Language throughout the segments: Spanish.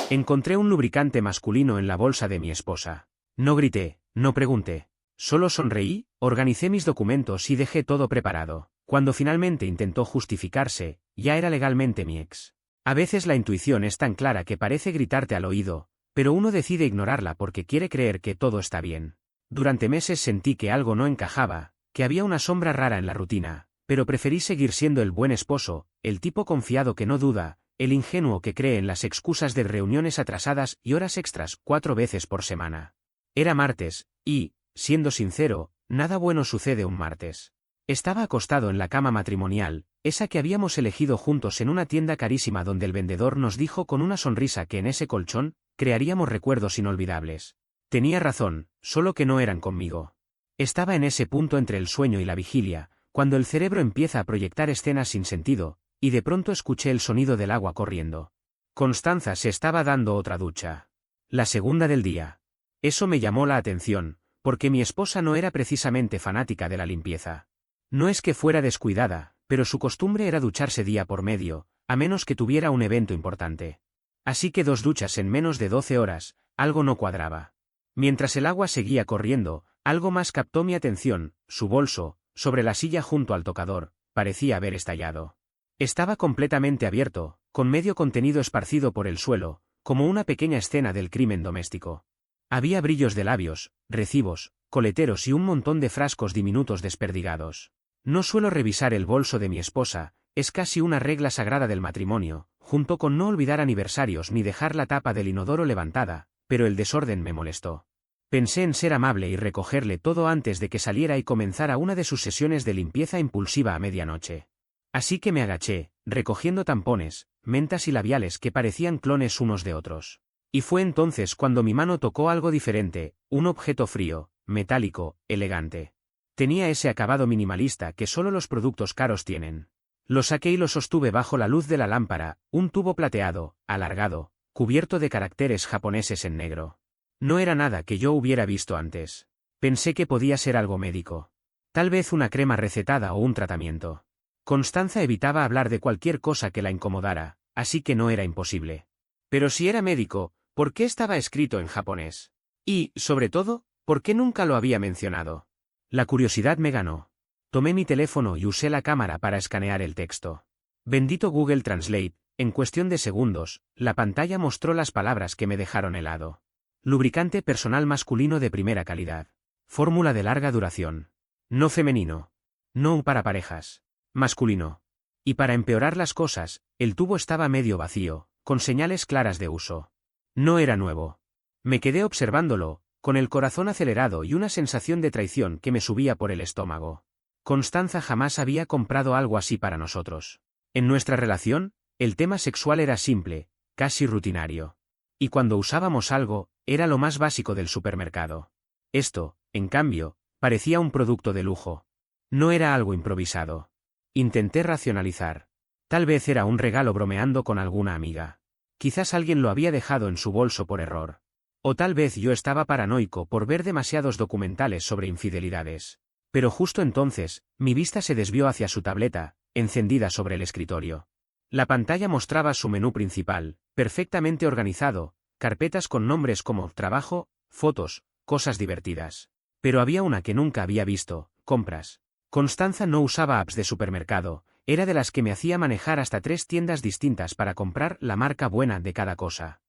Encontré un lubricante masculino en la bolsa de mi esposa. No grité, no pregunté. Solo sonreí, organicé mis documentos y dejé todo preparado. Cuando finalmente intentó justificarse, ya era legalmente mi ex. A veces la intuición es tan clara que parece gritarte al oído, pero uno decide ignorarla porque quiere creer que todo está bien. Durante meses sentí que algo no encajaba, que había una sombra rara en la rutina, pero preferí seguir siendo el buen esposo, el tipo confiado que no duda, el ingenuo que cree en las excusas de reuniones atrasadas y horas extras 4 veces por semana. Era martes, y, siendo sincero, nada bueno sucede un martes. Estaba acostado en la cama matrimonial, esa que habíamos elegido juntos en una tienda carísima donde el vendedor nos dijo con una sonrisa que en ese colchón crearíamos recuerdos inolvidables. Tenía razón, solo que no eran conmigo. Estaba en ese punto entre el sueño y la vigilia, cuando el cerebro empieza a proyectar escenas sin sentido, y de pronto escuché el sonido del agua corriendo. Constanza se estaba dando otra ducha. La segunda del día. Eso me llamó la atención, porque mi esposa no era precisamente fanática de la limpieza. No es que fuera descuidada, pero su costumbre era ducharse día por medio, a menos que tuviera un evento importante. Así que 2 duchas en menos de 12 horas, algo no cuadraba. Mientras el agua seguía corriendo, algo más captó mi atención, su bolso, sobre la silla junto al tocador, parecía haber estallado. Estaba completamente abierto, con medio contenido esparcido por el suelo, como una pequeña escena del crimen doméstico. Había brillos de labios, recibos, coleteros y un montón de frascos diminutos desperdigados. No suelo revisar el bolso de mi esposa, es casi una regla sagrada del matrimonio, junto con no olvidar aniversarios ni dejar la tapa del inodoro levantada, pero el desorden me molestó. Pensé en ser amable y recogerle todo antes de que saliera y comenzara una de sus sesiones de limpieza impulsiva a medianoche. Así que me agaché, recogiendo tampones, mentas y labiales que parecían clones unos de otros. Y fue entonces cuando mi mano tocó algo diferente, un objeto frío, metálico, elegante. Tenía ese acabado minimalista que solo los productos caros tienen. Lo saqué y lo sostuve bajo la luz de la lámpara, un tubo plateado, alargado, cubierto de caracteres japoneses en negro. No era nada que yo hubiera visto antes. Pensé que podía ser algo médico. Tal vez una crema recetada o un tratamiento. Constanza evitaba hablar de cualquier cosa que la incomodara, así que no era imposible. Pero si era médico, ¿por qué estaba escrito en japonés? Y, sobre todo, ¿por qué nunca lo había mencionado? La curiosidad me ganó. Tomé mi teléfono y usé la cámara para escanear el texto. Bendito Google Translate, en cuestión de segundos, la pantalla mostró las palabras que me dejaron helado. Lubricante personal masculino de primera calidad. Fórmula de larga duración. No femenino. No para parejas. Masculino. Y para empeorar las cosas, el tubo estaba medio vacío, con señales claras de uso. No era nuevo. Me quedé observándolo, con el corazón acelerado y una sensación de traición que me subía por el estómago. Constanza jamás había comprado algo así para nosotros. En nuestra relación, el tema sexual era simple, casi rutinario. Y cuando usábamos algo, era lo más básico del supermercado. Esto, en cambio, parecía un producto de lujo. No era algo improvisado. Intenté racionalizar. Tal vez era un regalo bromeando con alguna amiga. Quizás alguien lo había dejado en su bolso por error. O tal vez yo estaba paranoico por ver demasiados documentales sobre infidelidades. Pero justo entonces, mi vista se desvió hacia su tableta, encendida sobre el escritorio. La pantalla mostraba su menú principal, perfectamente organizado, carpetas con nombres como trabajo, fotos, cosas divertidas. Pero había una que nunca había visto, compras. Constanza no usaba apps de supermercado, era de las que me hacía manejar hasta 3 tiendas distintas para comprar la marca buena de cada cosa.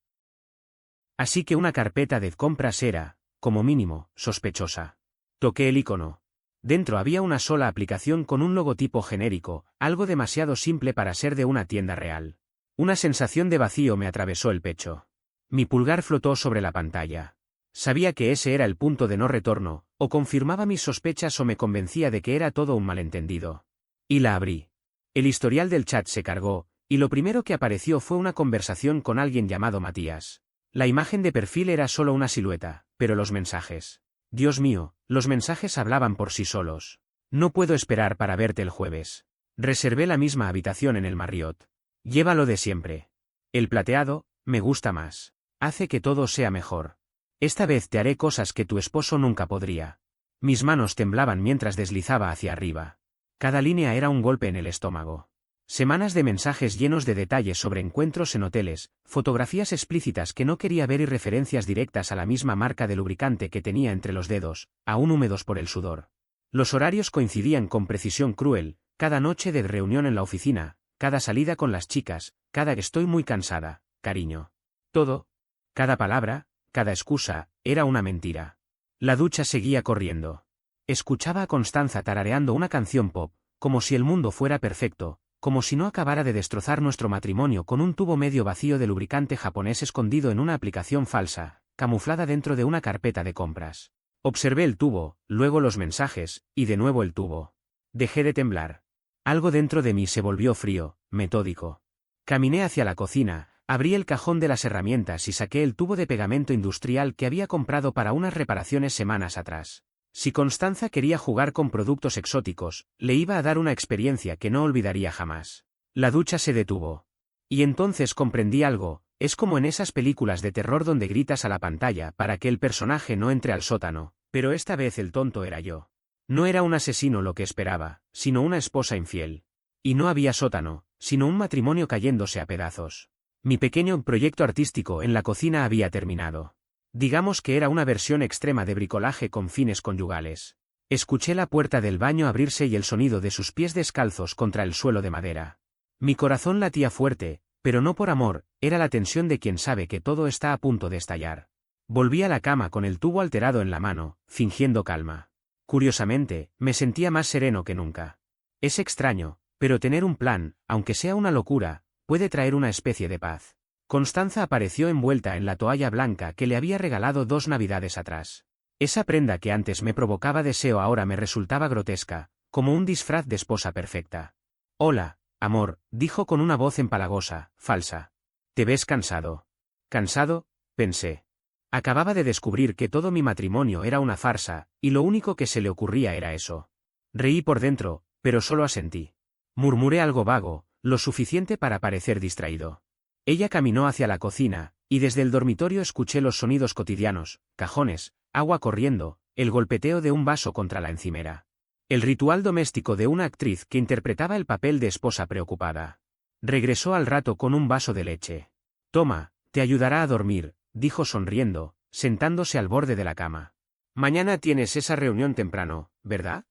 Así que una carpeta de compras era, como mínimo, sospechosa. Toqué el icono. Dentro había una sola aplicación con un logotipo genérico, algo demasiado simple para ser de una tienda real. Una sensación de vacío me atravesó el pecho. Mi pulgar flotó sobre la pantalla. Sabía que ese era el punto de no retorno, o confirmaba mis sospechas o me convencía de que era todo un malentendido. Y la abrí. El historial del chat se cargó, y lo primero que apareció fue una conversación con alguien llamado Matías. La imagen de perfil era solo una silueta, pero los mensajes. Dios mío, los mensajes hablaban por sí solos. No puedo esperar para verte el jueves. Reservé la misma habitación en el Marriott. Llévalo de siempre. El plateado, me gusta más. Hace que todo sea mejor. Esta vez te haré cosas que tu esposo nunca podría. Mis manos temblaban mientras deslizaba hacia arriba. Cada línea era un golpe en el estómago. Semanas de mensajes llenos de detalles sobre encuentros en hoteles, fotografías explícitas que no quería ver y referencias directas a la misma marca de lubricante que tenía entre los dedos, aún húmedos por el sudor. Los horarios coincidían con precisión cruel, cada noche de reunión en la oficina, cada salida con las chicas, cada estoy muy cansada, cariño. Todo, cada palabra, cada excusa, era una mentira. La ducha seguía corriendo. Escuchaba a Constanza tarareando una canción pop, como si el mundo fuera perfecto, como si no acabara de destrozar nuestro matrimonio con un tubo medio vacío de lubricante japonés escondido en una aplicación falsa, camuflada dentro de una carpeta de compras. Observé el tubo, luego los mensajes, y de nuevo el tubo. Dejé de temblar. Algo dentro de mí se volvió frío, metódico. Caminé hacia la cocina, abrí el cajón de las herramientas y saqué el tubo de pegamento industrial que había comprado para unas reparaciones semanas atrás. Si Constanza quería jugar con productos exóticos, le iba a dar una experiencia que no olvidaría jamás. La ducha se detuvo. Y entonces comprendí algo, es como en esas películas de terror donde gritas a la pantalla para que el personaje no entre al sótano, pero esta vez el tonto era yo. No era un asesino lo que esperaba, sino una esposa infiel. Y no había sótano, sino un matrimonio cayéndose a pedazos. Mi pequeño proyecto artístico en la cocina había terminado. Digamos que era una versión extrema de bricolaje con fines conyugales. Escuché la puerta del baño abrirse y el sonido de sus pies descalzos contra el suelo de madera. Mi corazón latía fuerte, pero no por amor, era la tensión de quien sabe que todo está a punto de estallar. Volví a la cama con el tubo alterado en la mano, fingiendo calma. Curiosamente, me sentía más sereno que nunca. Es extraño, pero tener un plan, aunque sea una locura, puede traer una especie de paz. Constanza apareció envuelta en la toalla blanca que le había regalado 2 navidades atrás. Esa prenda que antes me provocaba deseo ahora me resultaba grotesca, como un disfraz de esposa perfecta. Hola, amor, dijo con una voz empalagosa, falsa. ¿Te ves cansado? ¿Cansado? Pensé. Acababa de descubrir que todo mi matrimonio era una farsa, y lo único que se le ocurría era eso. Reí por dentro, pero solo asentí. Murmuré algo vago, lo suficiente para parecer distraído. Ella caminó hacia la cocina, y desde el dormitorio escuché los sonidos cotidianos, cajones, agua corriendo, el golpeteo de un vaso contra la encimera. El ritual doméstico de una actriz que interpretaba el papel de esposa preocupada. Regresó al rato con un vaso de leche. Toma, te ayudará a dormir, dijo sonriendo, sentándose al borde de la cama. Mañana tienes esa reunión temprano, ¿verdad?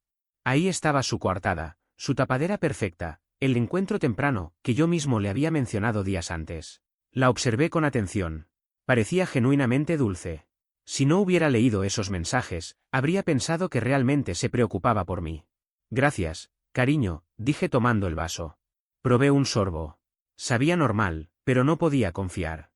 Ahí estaba su coartada, su tapadera perfecta. El encuentro temprano, que yo mismo le había mencionado días antes. La observé con atención. Parecía genuinamente dulce. Si no hubiera leído esos mensajes, habría pensado que realmente se preocupaba por mí. Gracias, cariño, dije tomando el vaso. Probé un sorbo. Sabía normal, pero no podía confiar.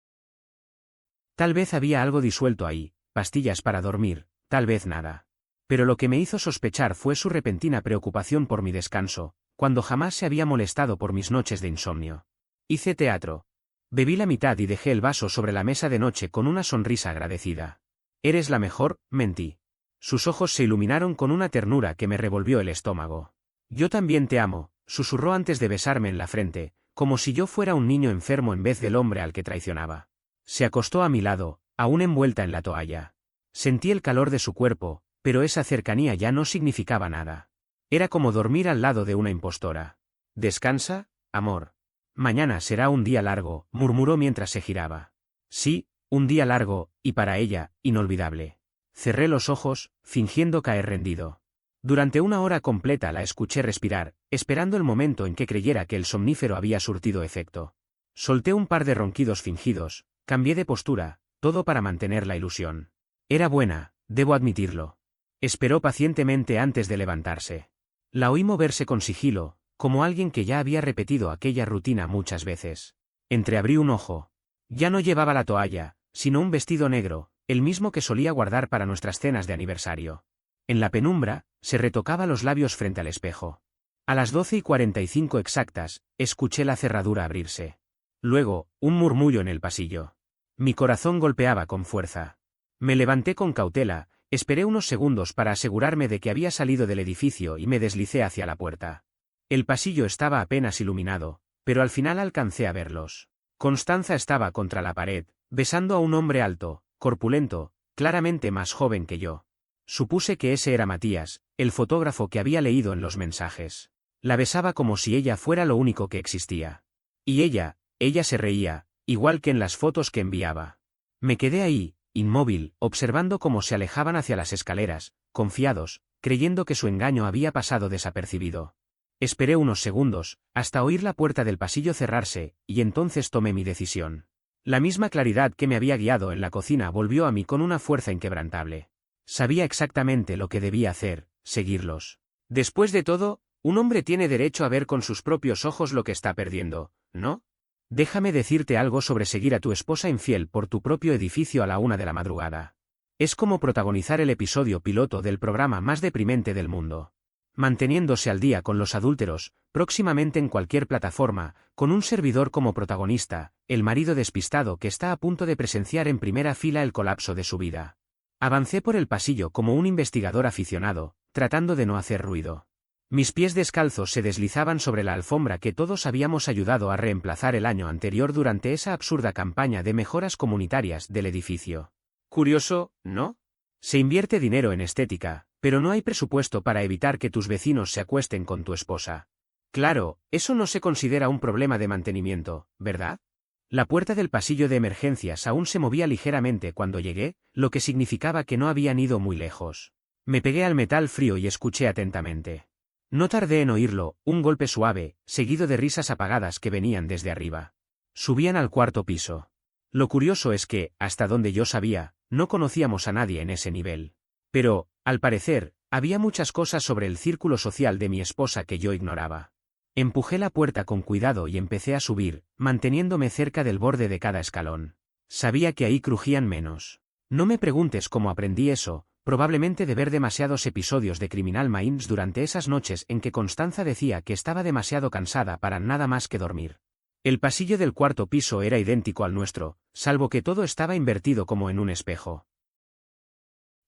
Tal vez había algo disuelto ahí, pastillas para dormir, tal vez nada. Pero lo que me hizo sospechar fue su repentina preocupación por mi descanso, cuando jamás se había molestado por mis noches de insomnio. Hice teatro. Bebí la mitad y dejé el vaso sobre la mesa de noche con una sonrisa agradecida. Eres la mejor, mentí. Sus ojos se iluminaron con una ternura que me revolvió el estómago. Yo también te amo, susurró antes de besarme en la frente, como si yo fuera un niño enfermo en vez del hombre al que traicionaba. Se acostó a mi lado, aún envuelta en la toalla. Sentí el calor de su cuerpo, pero esa cercanía ya no significaba nada. Era como dormir al lado de una impostora. Descansa, amor. Mañana será un día largo, murmuró mientras se giraba. Sí, un día largo, y para ella, inolvidable. Cerré los ojos, fingiendo caer rendido. Durante 1 hora completa la escuché respirar, esperando el momento en que creyera que el somnífero había surtido efecto. Solté un par de ronquidos fingidos, cambié de postura, todo para mantener la ilusión. Era buena, debo admitirlo. Esperó pacientemente antes de levantarse. La oí moverse con sigilo, como alguien que ya había repetido aquella rutina muchas veces. Entreabrí un ojo. Ya no llevaba la toalla, sino un vestido negro, el mismo que solía guardar para nuestras cenas de aniversario. En la penumbra, se retocaba los labios frente al espejo. A las 12:45 exactas, escuché la cerradura abrirse. Luego, un murmullo en el pasillo. Mi corazón golpeaba con fuerza. Me levanté con cautela, esperé unos segundos para asegurarme de que había salido del edificio y me deslicé hacia la puerta. El pasillo estaba apenas iluminado, pero al final alcancé a verlos. Constanza estaba contra la pared, besando a un hombre alto, corpulento, claramente más joven que yo. Supuse que ese era Matías, el fotógrafo que había leído en los mensajes. La besaba como si ella fuera lo único que existía. Y ella se reía, igual que en las fotos que enviaba. Me quedé ahí, inmóvil, observando cómo se alejaban hacia las escaleras, confiados, creyendo que su engaño había pasado desapercibido. Esperé unos segundos, hasta oír la puerta del pasillo cerrarse, y entonces tomé mi decisión. La misma claridad que me había guiado en la cocina volvió a mí con una fuerza inquebrantable. Sabía exactamente lo que debía hacer, seguirlos. Después de todo, un hombre tiene derecho a ver con sus propios ojos lo que está perdiendo, ¿no? Déjame decirte algo sobre seguir a tu esposa infiel por tu propio edificio a la 1 de la madrugada. Es como protagonizar el episodio piloto del programa más deprimente del mundo. Manteniéndose al día con los adúlteros, próximamente en cualquier plataforma, con un servidor como protagonista, el marido despistado que está a punto de presenciar en primera fila el colapso de su vida. Avancé por el pasillo como un investigador aficionado, tratando de no hacer ruido. Mis pies descalzos se deslizaban sobre la alfombra que todos habíamos ayudado a reemplazar el año anterior durante esa absurda campaña de mejoras comunitarias del edificio. Curioso, ¿no? Se invierte dinero en estética, pero no hay presupuesto para evitar que tus vecinos se acuesten con tu esposa. Claro, eso no se considera un problema de mantenimiento, ¿verdad? La puerta del pasillo de emergencias aún se movía ligeramente cuando llegué, lo que significaba que no habían ido muy lejos. Me pegué al metal frío y escuché atentamente. No tardé en oírlo, un golpe suave, seguido de risas apagadas que venían desde arriba. Subían al 4.º piso. Lo curioso es que, hasta donde yo sabía, no conocíamos a nadie en ese nivel. Pero, al parecer, había muchas cosas sobre el círculo social de mi esposa que yo ignoraba. Empujé la puerta con cuidado y empecé a subir, manteniéndome cerca del borde de cada escalón. Sabía que ahí crujían menos. No me preguntes cómo aprendí eso, probablemente de ver demasiados episodios de Criminal Minds durante esas noches en que Constanza decía que estaba demasiado cansada para nada más que dormir. El pasillo del 4.º piso era idéntico al nuestro, salvo que todo estaba invertido como en un espejo.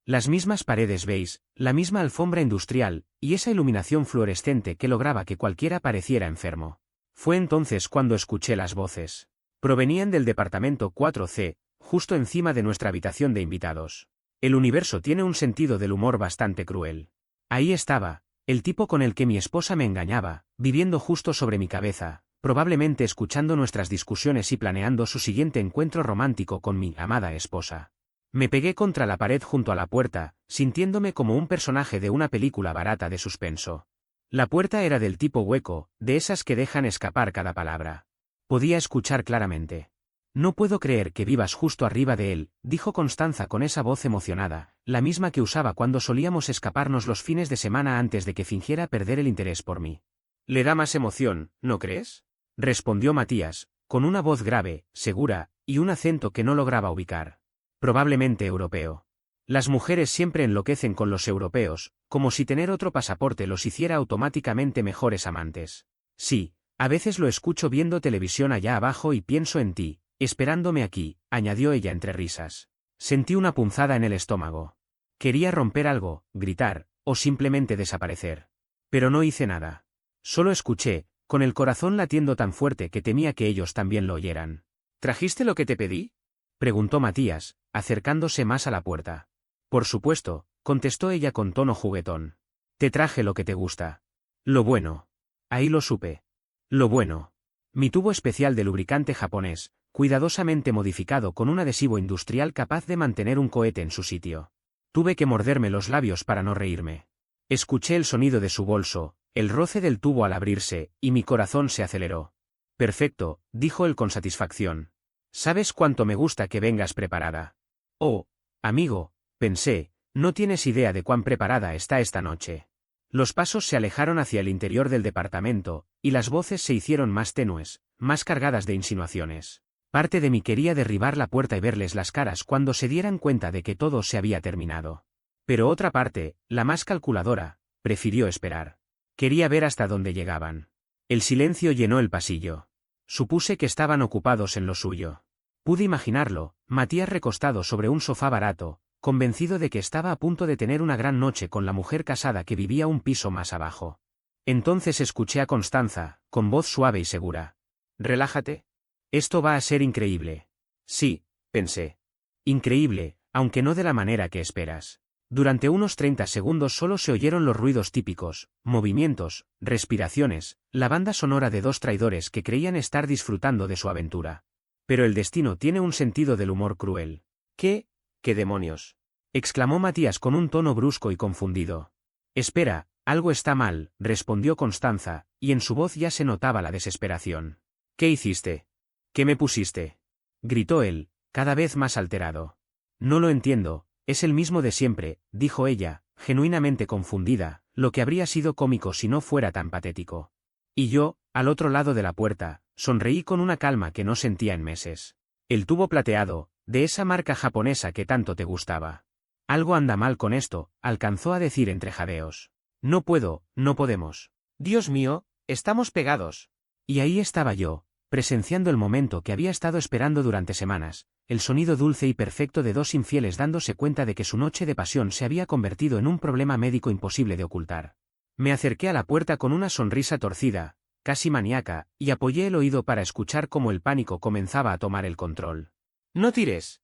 Las mismas paredes beige, la misma alfombra industrial, y esa iluminación fluorescente que lograba que cualquiera pareciera enfermo. Fue entonces cuando escuché las voces. Provenían del departamento 4C, justo encima de nuestra habitación de invitados. El universo tiene un sentido del humor bastante cruel. Ahí estaba, el tipo con el que mi esposa me engañaba, viviendo justo sobre mi cabeza, probablemente escuchando nuestras discusiones y planeando su siguiente encuentro romántico con mi amada esposa. Me pegué contra la pared junto a la puerta, sintiéndome como un personaje de una película barata de suspenso. La puerta era del tipo hueco, de esas que dejan escapar cada palabra. Podía escuchar claramente. No puedo creer que vivas justo arriba de él, dijo Constanza con esa voz emocionada, la misma que usaba cuando solíamos escaparnos los fines de semana antes de que fingiera perder el interés por mí. Le da más emoción, ¿no crees? Respondió Matías, con una voz grave, segura, y un acento que no lograba ubicar. Probablemente europeo. Las mujeres siempre enloquecen con los europeos, como si tener otro pasaporte los hiciera automáticamente mejores amantes. Sí, a veces lo escucho viendo televisión allá abajo y pienso en ti, esperándome aquí, añadió ella entre risas. Sentí una punzada en el estómago. Quería romper algo, gritar, o simplemente desaparecer. Pero no hice nada. Solo escuché, con el corazón latiendo tan fuerte que temía que ellos también lo oyeran. ¿Trajiste lo que te pedí?, preguntó Matías, acercándose más a la puerta. Por supuesto, contestó ella con tono juguetón. Te traje lo que te gusta. Lo bueno. Ahí lo supe. Lo bueno. Mi tubo especial de lubricante japonés, cuidadosamente modificado con un adhesivo industrial capaz de mantener un cohete en su sitio. Tuve que morderme los labios para no reírme. Escuché el sonido de su bolso, el roce del tubo al abrirse, y mi corazón se aceleró. Perfecto, dijo él con satisfacción. ¿Sabes cuánto me gusta que vengas preparada? Oh, amigo, pensé, no tienes idea de cuán preparada está esta noche. Los pasos se alejaron hacia el interior del departamento, y las voces se hicieron más tenues, más cargadas de insinuaciones. Parte de mí quería derribar la puerta y verles las caras cuando se dieran cuenta de que todo se había terminado. Pero otra parte, la más calculadora, prefirió esperar. Quería ver hasta dónde llegaban. El silencio llenó el pasillo. Supuse que estaban ocupados en lo suyo. Pude imaginarlo, Matías recostado sobre un sofá barato, convencido de que estaba a punto de tener una gran noche con la mujer casada que vivía un piso más abajo. Entonces escuché a Constanza, con voz suave y segura. Relájate. Esto va a ser increíble. Sí, pensé. Increíble, aunque no de la manera que esperas. Durante unos 30 segundos solo se oyeron los ruidos típicos, movimientos, respiraciones, la banda sonora de dos traidores que creían estar disfrutando de su aventura. Pero el destino tiene un sentido del humor cruel. ¿Qué? ¿Qué demonios? Exclamó Matías con un tono brusco y confundido. Espera, algo está mal, respondió Constanza, y en su voz ya se notaba la desesperación. ¿Qué hiciste? ¿Qué me pusiste? Gritó él, cada vez más alterado. No lo entiendo, es el mismo de siempre, dijo ella, genuinamente confundida, lo que habría sido cómico si no fuera tan patético. Y yo, al otro lado de la puerta, sonreí con una calma que no sentía en meses. El tubo plateado, de esa marca japonesa que tanto te gustaba. Algo anda mal con esto, alcanzó a decir entre jadeos. No puedo, no podemos. Dios mío, estamos pegados. Y ahí estaba yo, presenciando el momento que había estado esperando durante semanas, el sonido dulce y perfecto de dos infieles dándose cuenta de que su noche de pasión se había convertido en un problema médico imposible de ocultar. Me acerqué a la puerta con una sonrisa torcida, casi maníaca, y apoyé el oído para escuchar cómo el pánico comenzaba a tomar el control. «¡No tires!»,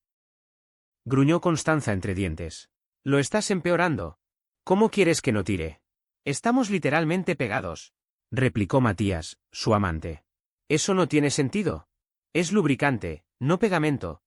gruñó Constanza entre dientes. «Lo estás empeorando. ¿Cómo quieres que no tire? Estamos literalmente pegados», replicó Matías, su amante. «Eso no tiene sentido. Es lubricante, no pegamento».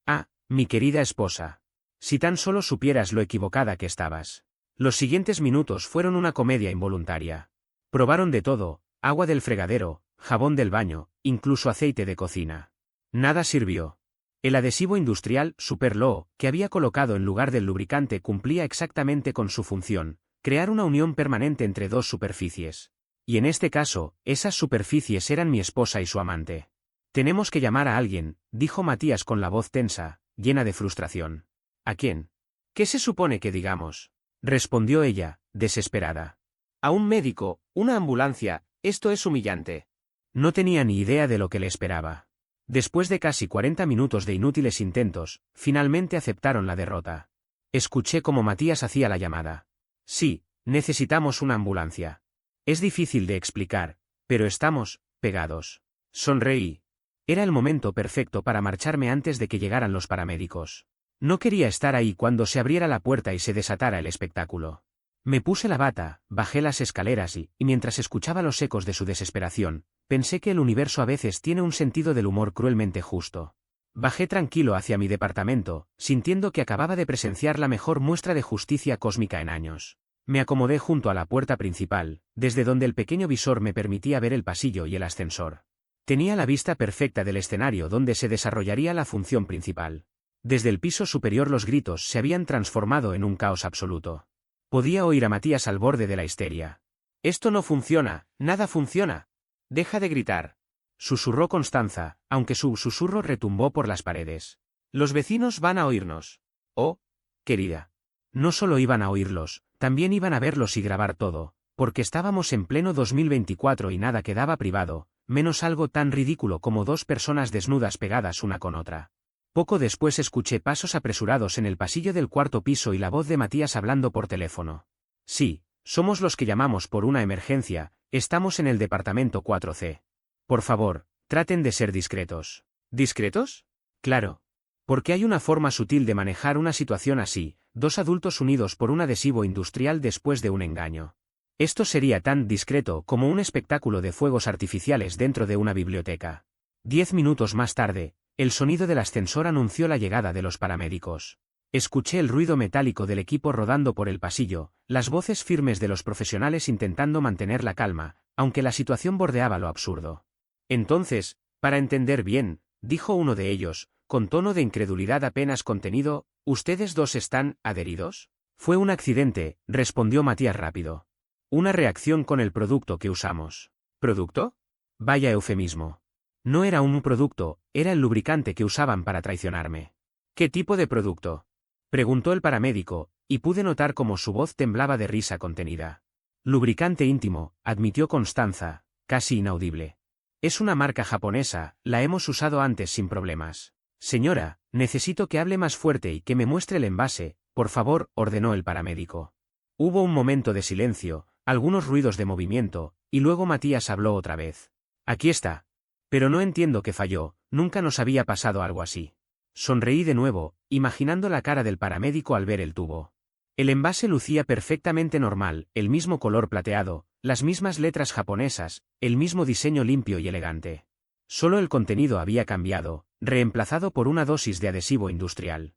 «Ah, mi querida esposa. Si tan solo supieras lo equivocada que estabas». Los siguientes minutos fueron una comedia involuntaria. Probaron de todo, agua del fregadero, jabón del baño, incluso aceite de cocina. Nada sirvió. El adhesivo industrial Superlo, que había colocado en lugar del lubricante, cumplía exactamente con su función, crear una unión permanente entre dos superficies. Y en este caso, esas superficies eran mi esposa y su amante. «Tenemos que llamar a alguien», dijo Matías con la voz tensa, llena de frustración. «¿A quién? ¿Qué se supone que digamos?», respondió ella, desesperada. «A un médico, una ambulancia, esto es humillante». No tenía ni idea de lo que le esperaba. Después de casi 40 minutos de inútiles intentos, finalmente aceptaron la derrota. Escuché cómo Matías hacía la llamada. «Sí, necesitamos una ambulancia. Es difícil de explicar, pero estamos pegados». Sonreí. Era el momento perfecto para marcharme antes de que llegaran los paramédicos. No quería estar ahí cuando se abriera la puerta y se desatara el espectáculo. Me puse la bata, bajé las escaleras y mientras escuchaba los ecos de su desesperación, pensé que el universo a veces tiene un sentido del humor cruelmente justo. Bajé tranquilo hacia mi departamento, sintiendo que acababa de presenciar la mejor muestra de justicia cósmica en años. Me acomodé junto a la puerta principal, desde donde el pequeño visor me permitía ver el pasillo y el ascensor. Tenía la vista perfecta del escenario donde se desarrollaría la función principal. Desde el piso superior los gritos se habían transformado en un caos absoluto. Podía oír a Matías al borde de la histeria. «Esto no funciona, nada funciona. Deja de gritar», susurró Constanza, aunque su susurro retumbó por las paredes. «Los vecinos van a oírnos». «Oh, querida». No solo iban a oírlos, también iban a verlos y grabar todo, porque estábamos en pleno 2024 y nada quedaba privado, menos algo tan ridículo como dos personas desnudas pegadas una con otra. Poco después escuché pasos apresurados en el pasillo del cuarto piso y la voz de Matías hablando por teléfono. «Sí, somos los que llamamos por una emergencia, estamos en el departamento 4C. Por favor, traten de ser discretos». «¿Discretos?». «Claro. Porque hay una forma sutil de manejar una situación así, dos adultos unidos por un adhesivo industrial después de un engaño. Esto sería tan discreto como un espectáculo de fuegos artificiales dentro de una biblioteca». 10 minutos más tarde, el sonido del ascensor anunció la llegada de los paramédicos. Escuché el ruido metálico del equipo rodando por el pasillo, las voces firmes de los profesionales intentando mantener la calma, aunque la situación bordeaba lo absurdo. «Entonces, para entender bien», dijo uno de ellos, con tono de incredulidad apenas contenido, «¿ustedes dos están adheridos?». «Fue un accidente», respondió Matías rápido. «Una reacción con el producto que usamos». «¿Producto?». Vaya eufemismo. No era un producto, era el lubricante que usaban para traicionarme. «¿Qué tipo de producto?», preguntó el paramédico, y pude notar cómo su voz temblaba de risa contenida. «Lubricante íntimo», admitió Constanza, casi inaudible. «Es una marca japonesa, la hemos usado antes sin problemas». «Señora, necesito que hable más fuerte y que me muestre el envase, por favor», ordenó el paramédico. Hubo un momento de silencio, algunos ruidos de movimiento, y luego Matías habló otra vez. «Aquí está. Pero no entiendo qué falló, nunca nos había pasado algo así». Sonreí de nuevo, imaginando la cara del paramédico al ver el tubo. El envase lucía perfectamente normal, el mismo color plateado, las mismas letras japonesas, el mismo diseño limpio y elegante. Solo el contenido había cambiado, reemplazado por una dosis de adhesivo industrial.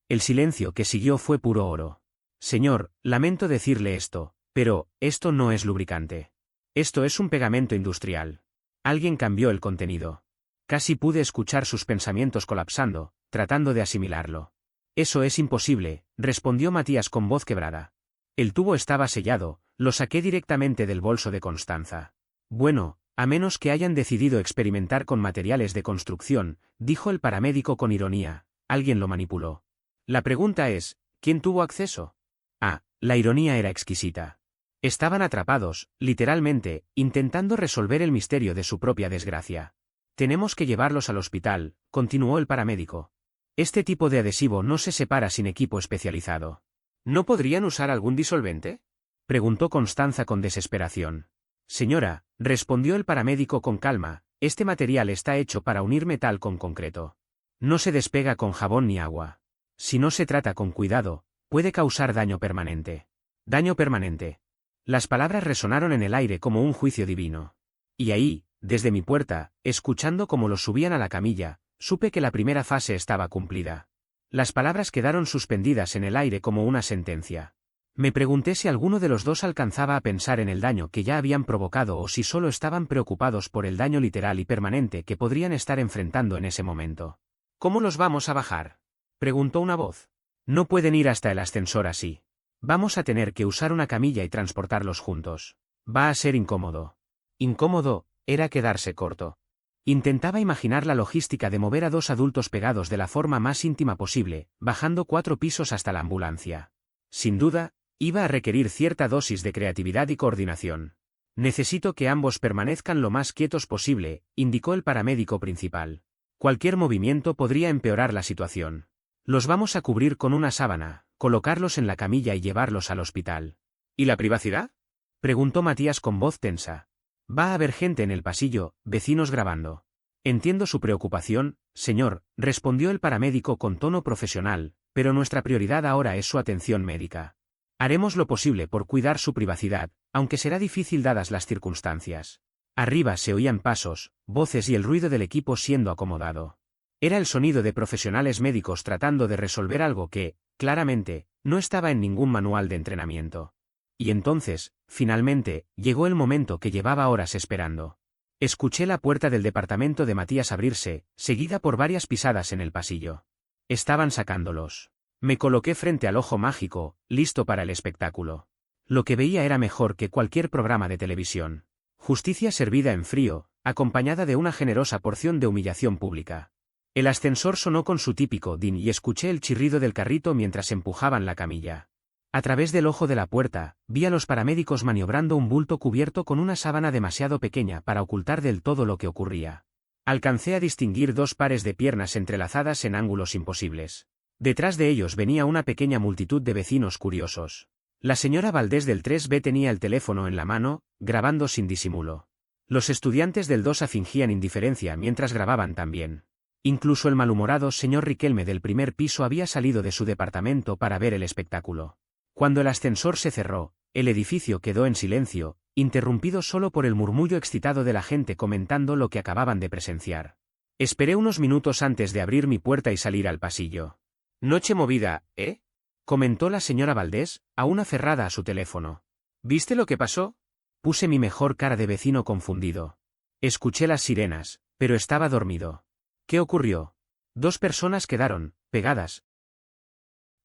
El silencio que siguió fue puro oro. Señor, lamento decirle esto, pero, esto no es lubricante. Esto es un pegamento industrial. Alguien cambió el contenido. Casi pude escuchar sus pensamientos colapsando, tratando de asimilarlo. Eso es imposible, respondió Matías con voz quebrada. El tubo estaba sellado, lo saqué directamente del bolso de Constanza. Bueno, a menos que hayan decidido experimentar con materiales de construcción, dijo el paramédico con ironía, alguien lo manipuló. La pregunta es, ¿quién tuvo acceso? Ah, la ironía era exquisita. Estaban atrapados, literalmente, intentando resolver el misterio de su propia desgracia. Tenemos que llevarlos al hospital, continuó el paramédico. Este tipo de adhesivo no se separa sin equipo especializado. ¿No podrían usar algún disolvente? Preguntó Constanza con desesperación. Señora, respondió el paramédico con calma, este material está hecho para unir metal con concreto. No se despega con jabón ni agua. Si no se trata con cuidado, puede causar daño permanente. Daño permanente. Las palabras resonaron en el aire como un juicio divino. Y ahí, desde mi puerta, escuchando cómo los subían a la camilla, supe que la primera fase estaba cumplida. Las palabras quedaron suspendidas en el aire como una sentencia. Me pregunté si alguno de los dos alcanzaba a pensar en el daño que ya habían provocado o si solo estaban preocupados por el daño literal y permanente que podrían estar enfrentando en ese momento. ¿Cómo los vamos a bajar?, preguntó una voz. No pueden ir hasta el ascensor así. Vamos a tener que usar una camilla y transportarlos juntos. Va a ser incómodo. Incómodo, era quedarse corto. Intentaba imaginar la logística de mover a dos adultos pegados de la forma más íntima posible, bajando 4 pisos hasta la ambulancia. Sin duda, iba a requerir cierta dosis de creatividad y coordinación. Necesito que ambos permanezcan lo más quietos posible, indicó el paramédico principal. Cualquier movimiento podría empeorar la situación. Los vamos a cubrir con una sábana, colocarlos en la camilla y llevarlos al hospital. ¿Y la privacidad?, preguntó Matías con voz tensa. Va a haber gente en el pasillo, vecinos grabando. Entiendo su preocupación, señor, respondió el paramédico con tono profesional, pero nuestra prioridad ahora es su atención médica. Haremos lo posible por cuidar su privacidad, aunque será difícil dadas las circunstancias. Arriba se oían pasos, voces y el ruido del equipo siendo acomodado. Era el sonido de profesionales médicos tratando de resolver algo que, claramente, no estaba en ningún manual de entrenamiento. Y entonces, finalmente, llegó el momento que llevaba horas esperando. Escuché la puerta del departamento de Matías abrirse, seguida por varias pisadas en el pasillo. Estaban sacándolos. Me coloqué frente al ojo mágico, listo para el espectáculo. Lo que veía era mejor que cualquier programa de televisión. Justicia servida en frío, acompañada de una generosa porción de humillación pública. El ascensor sonó con su típico din y escuché el chirrido del carrito mientras empujaban la camilla. A través del ojo de la puerta, vi a los paramédicos maniobrando un bulto cubierto con una sábana demasiado pequeña para ocultar del todo lo que ocurría. Alcancé a distinguir 2 pares de piernas entrelazadas en ángulos imposibles. Detrás de ellos venía una pequeña multitud de vecinos curiosos. La señora Valdés del 3B tenía el teléfono en la mano, grabando sin disimulo. Los estudiantes del 2A fingían indiferencia mientras grababan también. Incluso el malhumorado señor Riquelme del primer piso había salido de su departamento para ver el espectáculo. Cuando el ascensor se cerró, el edificio quedó en silencio, interrumpido solo por el murmullo excitado de la gente comentando lo que acababan de presenciar. Esperé unos minutos antes de abrir mi puerta y salir al pasillo. Noche movida, ¿eh?, comentó la señora Valdés, aún aferrada a su teléfono. ¿Viste lo que pasó? Puse mi mejor cara de vecino confundido. Escuché las sirenas, pero estaba dormido. ¿Qué ocurrió? 2 personas quedaron pegadas,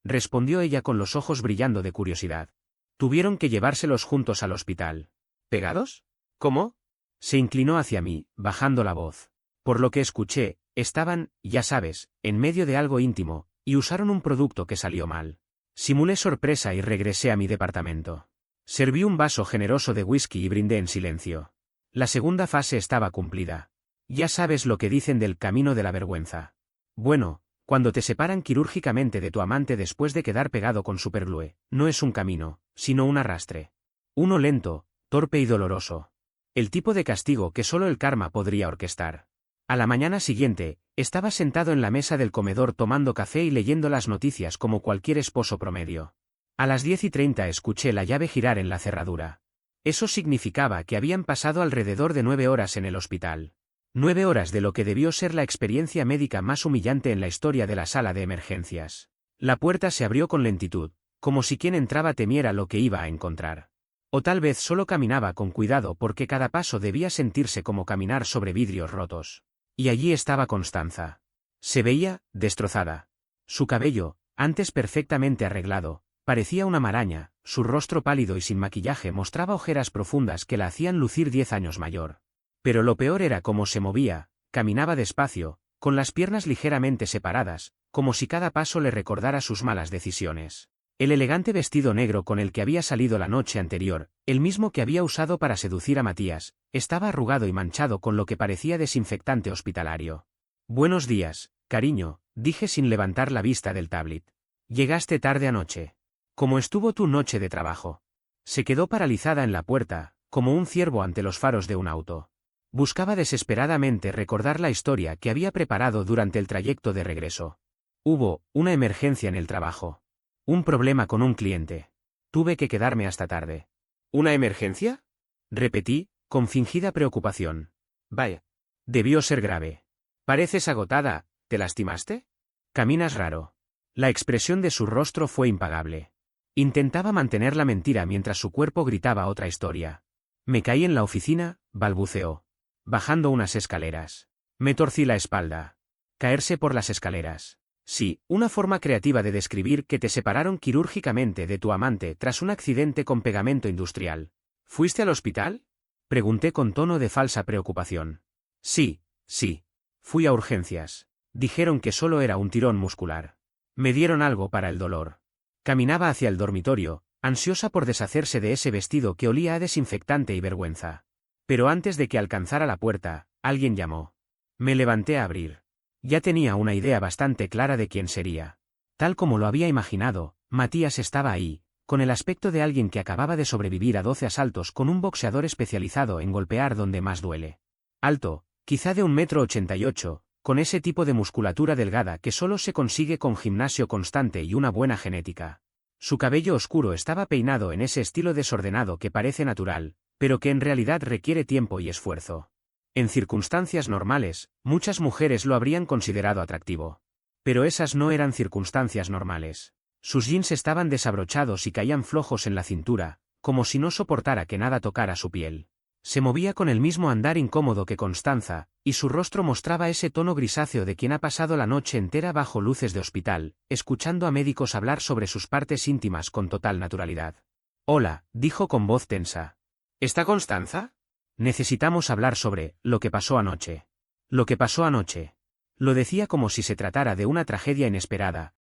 respondió ella con los ojos brillando de curiosidad. Tuvieron que llevárselos juntos al hospital. ¿Pegados? ¿Cómo? Se inclinó hacia mí, bajando la voz. Por lo que escuché, estaban, ya sabes, en medio de algo íntimo, y usaron un producto que salió mal. Simulé sorpresa y regresé a mi departamento. Serví un vaso generoso de whisky y brindé en silencio. La segunda fase estaba cumplida. Ya sabes lo que dicen del camino de la vergüenza. Bueno, cuando te separan quirúrgicamente de tu amante después de quedar pegado con superglue, no es un camino, sino un arrastre. Uno lento, torpe y doloroso. El tipo de castigo que solo el karma podría orquestar. A la mañana siguiente, estaba sentado en la mesa del comedor tomando café y leyendo las noticias como cualquier esposo promedio. A las 10:30 escuché la llave girar en la cerradura. Eso significaba que habían pasado alrededor de 9 horas en el hospital. 9 horas de lo que debió ser la experiencia médica más humillante en la historia de la sala de emergencias. La puerta se abrió con lentitud, como si quien entraba temiera lo que iba a encontrar. O tal vez solo caminaba con cuidado porque cada paso debía sentirse como caminar sobre vidrios rotos. Y allí estaba Constanza. Se veía, destrozada. Su cabello, antes perfectamente arreglado, parecía una maraña, su rostro pálido y sin maquillaje mostraba ojeras profundas que la hacían lucir 10 años mayor. Pero lo peor era cómo se movía, caminaba despacio, con las piernas ligeramente separadas, como si cada paso le recordara sus malas decisiones. El elegante vestido negro con el que había salido la noche anterior, el mismo que había usado para seducir a Matías, estaba arrugado y manchado con lo que parecía desinfectante hospitalario. «Buenos días, cariño», dije sin levantar la vista del tablet. «Llegaste tarde anoche. ¿Cómo estuvo tu noche de trabajo?» Se quedó paralizada en la puerta, como un ciervo ante los faros de un auto. Buscaba desesperadamente recordar la historia que había preparado durante el trayecto de regreso. Hubo una emergencia en el trabajo. Un problema con un cliente. Tuve que quedarme hasta tarde. ¿Una emergencia?, repetí, con fingida preocupación. Vaya. Debió ser grave. Pareces agotada, ¿te lastimaste? Caminas raro. La expresión de su rostro fue impagable. Intentaba mantener la mentira mientras su cuerpo gritaba otra historia. Me caí en la oficina, balbuceó. Bajando unas escaleras. Me torcí la espalda. Caerse por las escaleras. Sí, una forma creativa de describir que te separaron quirúrgicamente de tu amante tras un accidente con pegamento industrial. ¿Fuiste al hospital?, pregunté con tono de falsa preocupación. Sí. Fui a urgencias. Dijeron que solo era un tirón muscular. Me dieron algo para el dolor. Caminaba hacia el dormitorio, ansiosa por deshacerse de ese vestido que olía a desinfectante y vergüenza. Pero antes de que alcanzara la puerta, alguien llamó. Me levanté a abrir. Ya tenía una idea bastante clara de quién sería. Tal como lo había imaginado, Matías estaba ahí, con el aspecto de alguien que acababa de sobrevivir a 12 asaltos con un boxeador especializado en golpear donde más duele. Alto, quizá de 1,88 m, con ese tipo de musculatura delgada que solo se consigue con gimnasio constante y una buena genética. Su cabello oscuro estaba peinado en ese estilo desordenado que parece natural, pero que en realidad requiere tiempo y esfuerzo. En circunstancias normales, muchas mujeres lo habrían considerado atractivo. Pero esas no eran circunstancias normales. Sus jeans estaban desabrochados y caían flojos en la cintura, como si no soportara que nada tocara su piel. Se movía con el mismo andar incómodo que Constanza, y su rostro mostraba ese tono grisáceo de quien ha pasado la noche entera bajo luces de hospital, escuchando a médicos hablar sobre sus partes íntimas con total naturalidad. «Hola», dijo con voz tensa. «¿Está Constanza?» «Necesitamos hablar sobre lo que pasó anoche». «Lo que pasó anoche». Lo decía como si se tratara de una tragedia inesperada,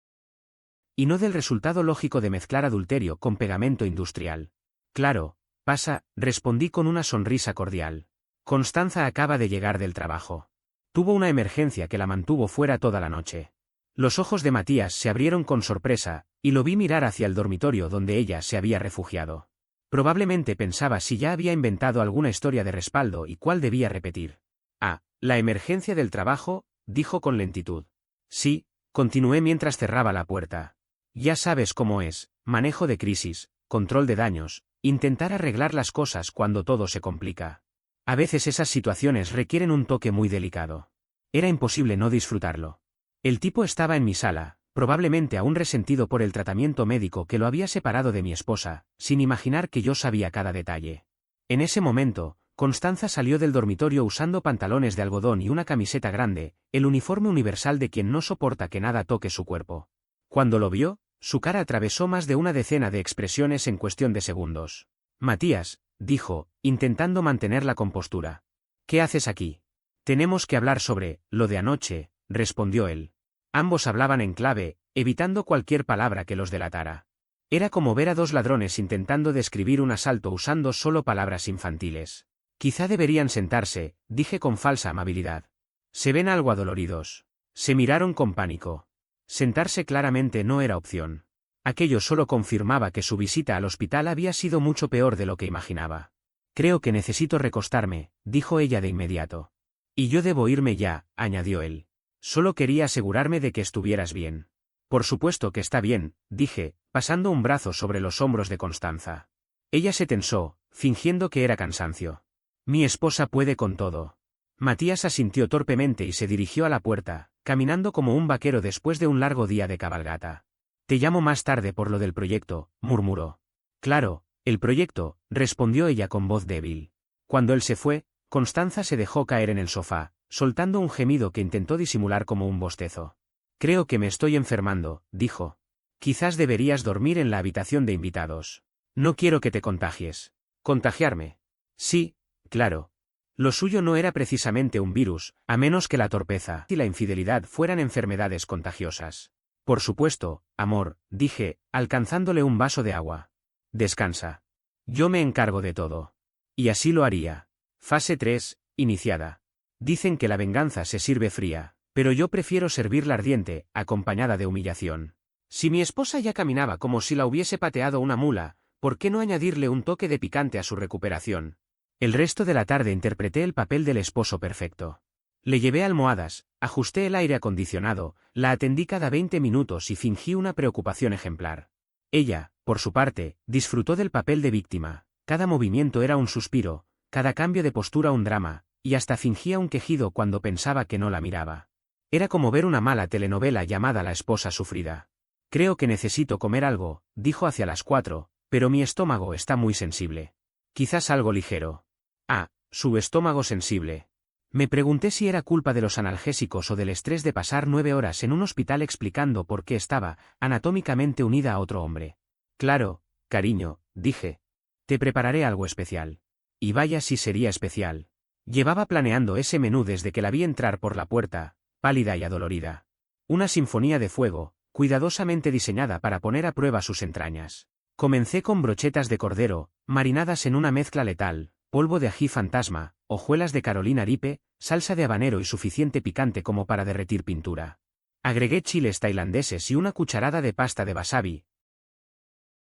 y no del resultado lógico de mezclar adulterio con pegamento industrial. «Claro, pasa», respondí con una sonrisa cordial. «Constanza acaba de llegar del trabajo. Tuvo una emergencia que la mantuvo fuera toda la noche». Los ojos de Matías se abrieron con sorpresa, y lo vi mirar hacia el dormitorio donde ella se había refugiado. Probablemente pensaba si ya había inventado alguna historia de respaldo y cuál debía repetir. «Ah, la emergencia del trabajo», dijo con lentitud. «Sí», continué mientras cerraba la puerta. «Ya sabes cómo es, manejo de crisis, control de daños, intentar arreglar las cosas cuando todo se complica. A veces esas situaciones requieren un toque muy delicado». Era imposible no disfrutarlo. El tipo estaba en mi sala, probablemente aún resentido por el tratamiento médico que lo había separado de mi esposa, sin imaginar que yo sabía cada detalle. En ese momento, Constanza salió del dormitorio usando pantalones de algodón y una camiseta grande, el uniforme universal de quien no soporta que nada toque su cuerpo. Cuando lo vio, su cara atravesó más de una decena de expresiones en cuestión de segundos. «Matías», dijo, intentando mantener la compostura. «¿Qué haces aquí?» «Tenemos que hablar sobre lo de anoche», respondió él. Ambos hablaban en clave, evitando cualquier palabra que los delatara. Era como ver a dos ladrones intentando describir un asalto usando solo palabras infantiles. «Quizá deberían sentarse», dije con falsa amabilidad. «Se ven algo adoloridos». Se miraron con pánico. Sentarse claramente no era opción. Aquello solo confirmaba que su visita al hospital había sido mucho peor de lo que imaginaba. «Creo que necesito recostarme», dijo ella de inmediato. «Y yo debo irme ya», añadió él. «Solo quería asegurarme de que estuvieras bien». Por supuesto que está bien, dije, pasando un brazo sobre los hombros de Constanza. Ella se tensó, fingiendo que era cansancio. Mi esposa puede con todo. Matías asintió torpemente y se dirigió a la puerta, caminando como un vaquero después de un largo día de cabalgata. Te llamo más tarde por lo del proyecto, murmuró. Claro, el proyecto, respondió ella con voz débil. Cuando él se fue, Constanza se dejó caer en el sofá, soltando un gemido que intentó disimular como un bostezo. Creo que me estoy enfermando, dijo. Quizás deberías dormir en la habitación de invitados. No quiero que te contagies. ¿Contagiarme? Sí, claro. Lo suyo no era precisamente un virus, a menos que la torpeza y la infidelidad fueran enfermedades contagiosas. Por supuesto, amor, dije, alcanzándole un vaso de agua. Descansa. Yo me encargo de todo. Y así lo haría. Fase 3, iniciada. Dicen que la venganza se sirve fría, pero yo prefiero servirla ardiente, acompañada de humillación. Si mi esposa ya caminaba como si la hubiese pateado una mula, ¿por qué no añadirle un toque de picante a su recuperación? El resto de la tarde interpreté el papel del esposo perfecto. Le llevé almohadas, ajusté el aire acondicionado, la atendí cada 20 minutos y fingí una preocupación ejemplar. Ella, por su parte, disfrutó del papel de víctima. Cada movimiento era un suspiro, cada cambio de postura un drama, y hasta fingía un quejido cuando pensaba que no la miraba. Era como ver una mala telenovela llamada La esposa sufrida. Creo que necesito comer algo, dijo hacia las 4, pero mi estómago está muy sensible. Quizás algo ligero. Ah, su estómago sensible. Me pregunté si era culpa de los analgésicos o del estrés de pasar 9 horas en un hospital explicando por qué estaba, anatómicamente unida a otro hombre. Claro, cariño, dije. Te prepararé algo especial. Y vaya si sería especial. Llevaba planeando ese menú desde que la vi entrar por la puerta, pálida y adolorida. Una sinfonía de fuego, cuidadosamente diseñada para poner a prueba sus entrañas. Comencé con brochetas de cordero, marinadas en una mezcla letal, polvo de ají fantasma, hojuelas de Carolina Ripe, salsa de habanero y suficiente picante como para derretir pintura. Agregué chiles tailandeses y una cucharada de pasta de wasabi.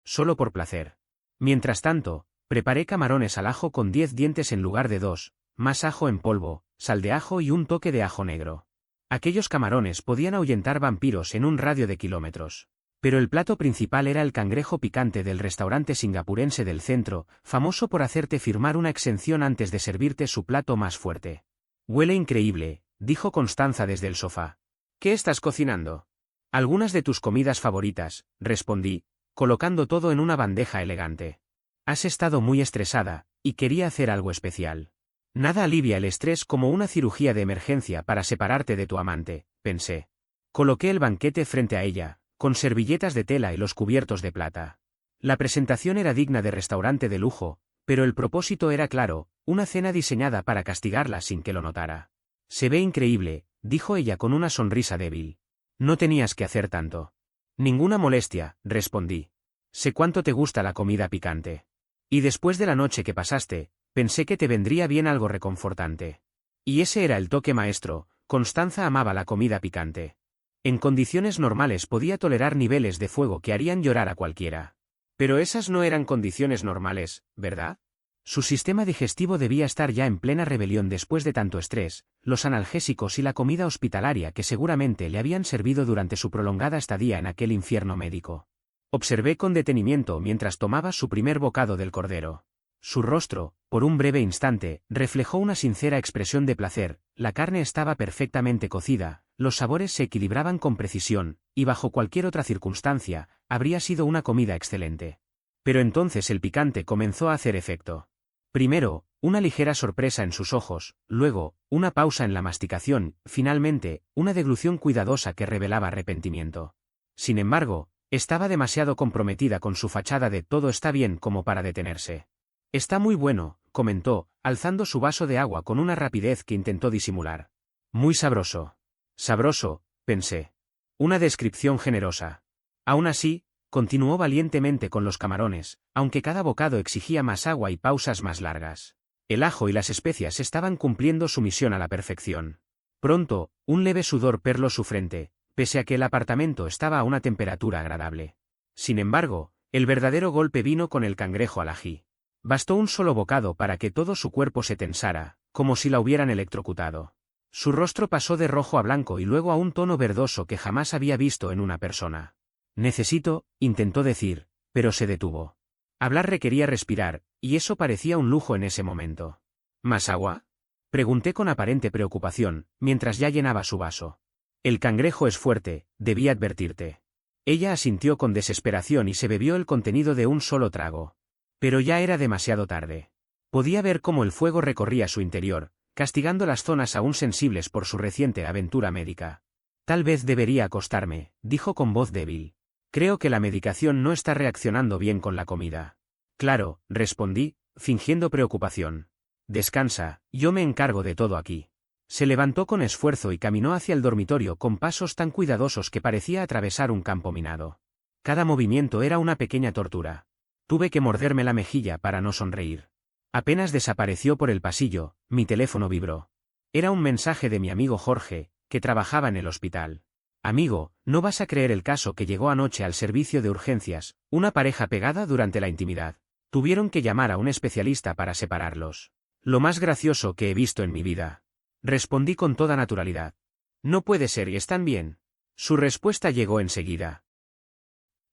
Solo por placer. Mientras tanto, preparé camarones al ajo con 10 dientes en lugar de 2, más ajo en polvo, sal de ajo y un toque de ajo negro. Aquellos camarones podían ahuyentar vampiros en un radio de kilómetros. Pero el plato principal era el cangrejo picante del restaurante singapurense del centro, famoso por hacerte firmar una exención antes de servirte su plato más fuerte. Huele increíble, dijo Constanza desde el sofá. ¿Qué estás cocinando? Algunas de tus comidas favoritas, respondí, colocando todo en una bandeja elegante. Has estado muy estresada, y quería hacer algo especial. Nada alivia el estrés como una cirugía de emergencia para separarte de tu amante, pensé. Coloqué el banquete frente a ella, con servilletas de tela y los cubiertos de plata. La presentación era digna de restaurante de lujo, pero el propósito era claro, una cena diseñada para castigarla sin que lo notara. Se ve increíble, dijo ella con una sonrisa débil. No tenías que hacer tanto. Ninguna molestia, respondí. Sé cuánto te gusta la comida picante. Y después de la noche que pasaste, pensé que te vendría bien algo reconfortante. Y ese era el toque maestro, Constanza amaba la comida picante. En condiciones normales podía tolerar niveles de fuego que harían llorar a cualquiera. Pero esas no eran condiciones normales, ¿verdad? Su sistema digestivo debía estar ya en plena rebelión después de tanto estrés, los analgésicos y la comida hospitalaria que seguramente le habían servido durante su prolongada estadía en aquel infierno médico. Observé con detenimiento mientras tomaba su primer bocado del cordero. Su rostro, por un breve instante, reflejó una sincera expresión de placer, la carne estaba perfectamente cocida, los sabores se equilibraban con precisión, y bajo cualquier otra circunstancia, habría sido una comida excelente. Pero entonces el picante comenzó a hacer efecto. Primero, una ligera sorpresa en sus ojos, luego, una pausa en la masticación, finalmente, una deglución cuidadosa que revelaba arrepentimiento. Sin embargo, estaba demasiado comprometida con su fachada de todo está bien como para detenerse. Está muy bueno, comentó, alzando su vaso de agua con una rapidez que intentó disimular. Muy sabroso. Sabroso, pensé. Una descripción generosa. Aún así, continuó valientemente con los camarones, aunque cada bocado exigía más agua y pausas más largas. El ajo y las especias estaban cumpliendo su misión a la perfección. Pronto, un leve sudor perló su frente, pese a que el apartamento estaba a una temperatura agradable. Sin embargo, el verdadero golpe vino con el cangrejo al ají. Bastó un solo bocado para que todo su cuerpo se tensara, como si la hubieran electrocutado. Su rostro pasó de rojo a blanco y luego a un tono verdoso que jamás había visto en una persona. Necesito, intentó decir, pero se detuvo. Hablar requería respirar, y eso parecía un lujo en ese momento. ¿Más agua? Pregunté con aparente preocupación, mientras ya llenaba su vaso. El cangrejo es fuerte, debí advertirte. Ella asintió con desesperación y se bebió el contenido de un solo trago. Pero ya era demasiado tarde. Podía ver cómo el fuego recorría su interior, castigando las zonas aún sensibles por su reciente aventura médica. Tal vez debería acostarme, dijo con voz débil. Creo que la medicación no está reaccionando bien con la comida. Claro, respondí, fingiendo preocupación. Descansa, yo me encargo de todo aquí. Se levantó con esfuerzo y caminó hacia el dormitorio con pasos tan cuidadosos que parecía atravesar un campo minado. Cada movimiento era una pequeña tortura. Tuve que morderme la mejilla para no sonreír. Apenas desapareció por el pasillo, mi teléfono vibró. Era un mensaje de mi amigo Jorge, que trabajaba en el hospital. Amigo, no vas a creer el caso que llegó anoche al servicio de urgencias, una pareja pegada durante la intimidad. Tuvieron que llamar a un especialista para separarlos. Lo más gracioso que he visto en mi vida. Respondí con toda naturalidad. No puede ser y están bien. Su respuesta llegó enseguida.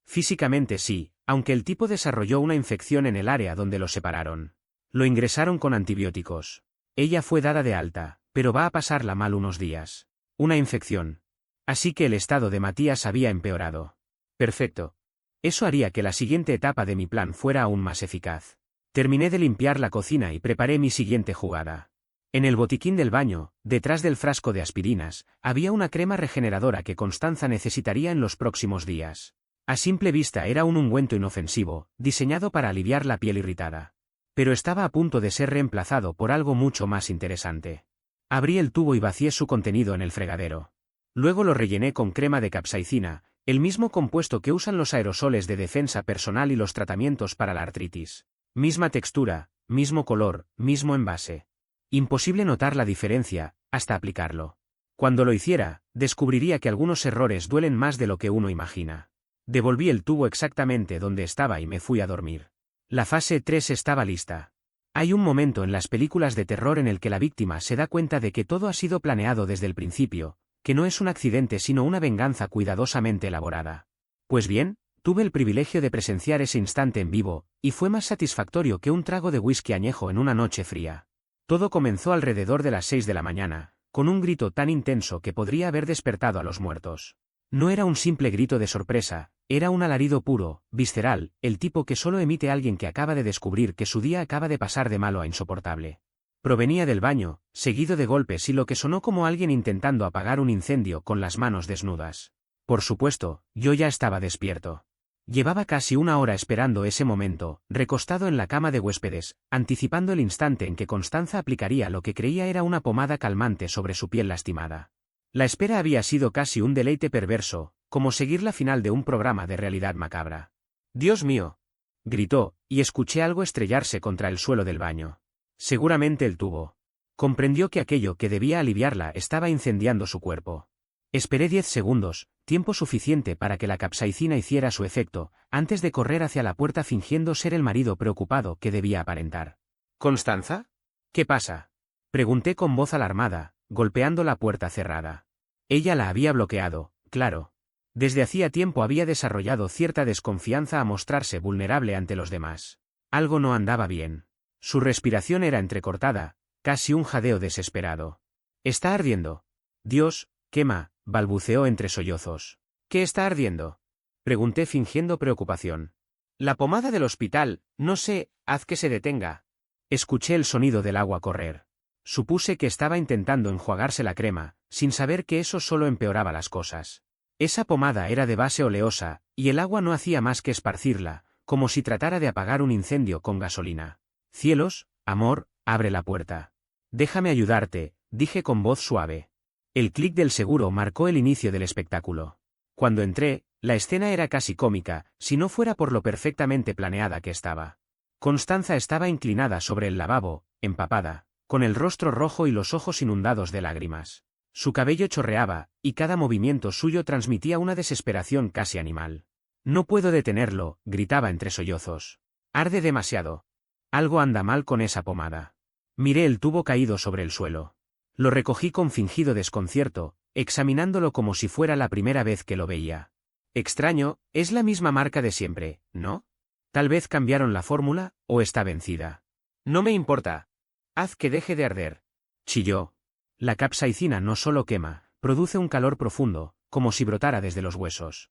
Físicamente sí, aunque el tipo desarrolló una infección en el área donde los separaron. Lo ingresaron con antibióticos. Ella fue dada de alta, pero va a pasarla mal unos días. Una infección. Así que el estado de Matías había empeorado. Perfecto. Eso haría que la siguiente etapa de mi plan fuera aún más eficaz. Terminé de limpiar la cocina y preparé mi siguiente jugada. En el botiquín del baño, detrás del frasco de aspirinas, había una crema regeneradora que Constanza necesitaría en los próximos días. A simple vista era un ungüento inofensivo, diseñado para aliviar la piel irritada. Pero estaba a punto de ser reemplazado por algo mucho más interesante. Abrí el tubo y vacié su contenido en el fregadero. Luego lo rellené con crema de capsaicina, el mismo compuesto que usan los aerosoles de defensa personal y los tratamientos para la artritis. Misma textura, mismo color, mismo envase. Imposible notar la diferencia, hasta aplicarlo. Cuando lo hiciera, descubriría que algunos errores duelen más de lo que uno imagina. Devolví el tubo exactamente donde estaba y me fui a dormir. La fase 3 estaba lista. Hay un momento en las películas de terror en el que la víctima se da cuenta de que todo ha sido planeado desde el principio, que no es un accidente sino una venganza cuidadosamente elaborada. Pues bien, tuve el privilegio de presenciar ese instante en vivo, y fue más satisfactorio que un trago de whisky añejo en una noche fría. Todo comenzó alrededor de las 6 de la mañana, con un grito tan intenso que podría haber despertado a los muertos. No era un simple grito de sorpresa, era un alarido puro, visceral, el tipo que solo emite alguien que acaba de descubrir que su día acaba de pasar de malo a insoportable. Provenía del baño, seguido de golpes y lo que sonó como alguien intentando apagar un incendio con las manos desnudas. Por supuesto, yo ya estaba despierto. Llevaba casi una hora esperando ese momento, recostado en la cama de huéspedes, anticipando el instante en que Constanza aplicaría lo que creía era una pomada calmante sobre su piel lastimada. La espera había sido casi un deleite perverso, como seguir la final de un programa de realidad macabra. «¡Dios mío!», gritó, y escuché algo estrellarse contra el suelo del baño. Seguramente el tubo. Comprendió que aquello que debía aliviarla estaba incendiando su cuerpo. Esperé 10 segundos, tiempo suficiente para que la capsaicina hiciera su efecto, antes de correr hacia la puerta fingiendo ser el marido preocupado que debía aparentar. «¿Constanza? ¿Qué pasa?», pregunté con voz alarmada, golpeando la puerta cerrada. Ella la había bloqueado, claro. Desde hacía tiempo había desarrollado cierta desconfianza a mostrarse vulnerable ante los demás. Algo no andaba bien. Su respiración era entrecortada, casi un jadeo desesperado. «Está ardiendo». «Dios, quema», balbuceó entre sollozos. «¿Qué está ardiendo?», pregunté fingiendo preocupación. «La pomada del hospital, no sé, haz que se detenga». Escuché el sonido del agua correr. Supuse que estaba intentando enjuagarse la crema, sin saber que eso solo empeoraba las cosas. Esa pomada era de base oleosa, y el agua no hacía más que esparcirla, como si tratara de apagar un incendio con gasolina. «Cielos, amor, abre la puerta». «Déjame ayudarte», dije con voz suave. El clic del seguro marcó el inicio del espectáculo. Cuando entré, la escena era casi cómica, si no fuera por lo perfectamente planeada que estaba. Constanza estaba inclinada sobre el lavabo, empapada, con el rostro rojo y los ojos inundados de lágrimas. Su cabello chorreaba, y cada movimiento suyo transmitía una desesperación casi animal. «No puedo detenerlo», gritaba entre sollozos. «Arde demasiado. Algo anda mal con esa pomada». Miré el tubo caído sobre el suelo. Lo recogí con fingido desconcierto, examinándolo como si fuera la primera vez que lo veía. Extraño, es la misma marca de siempre, ¿no? Tal vez cambiaron la fórmula, o está vencida. No me importa. Haz que deje de arder. Chilló. La capsaicina no solo quema, produce un calor profundo, como si brotara desde los huesos.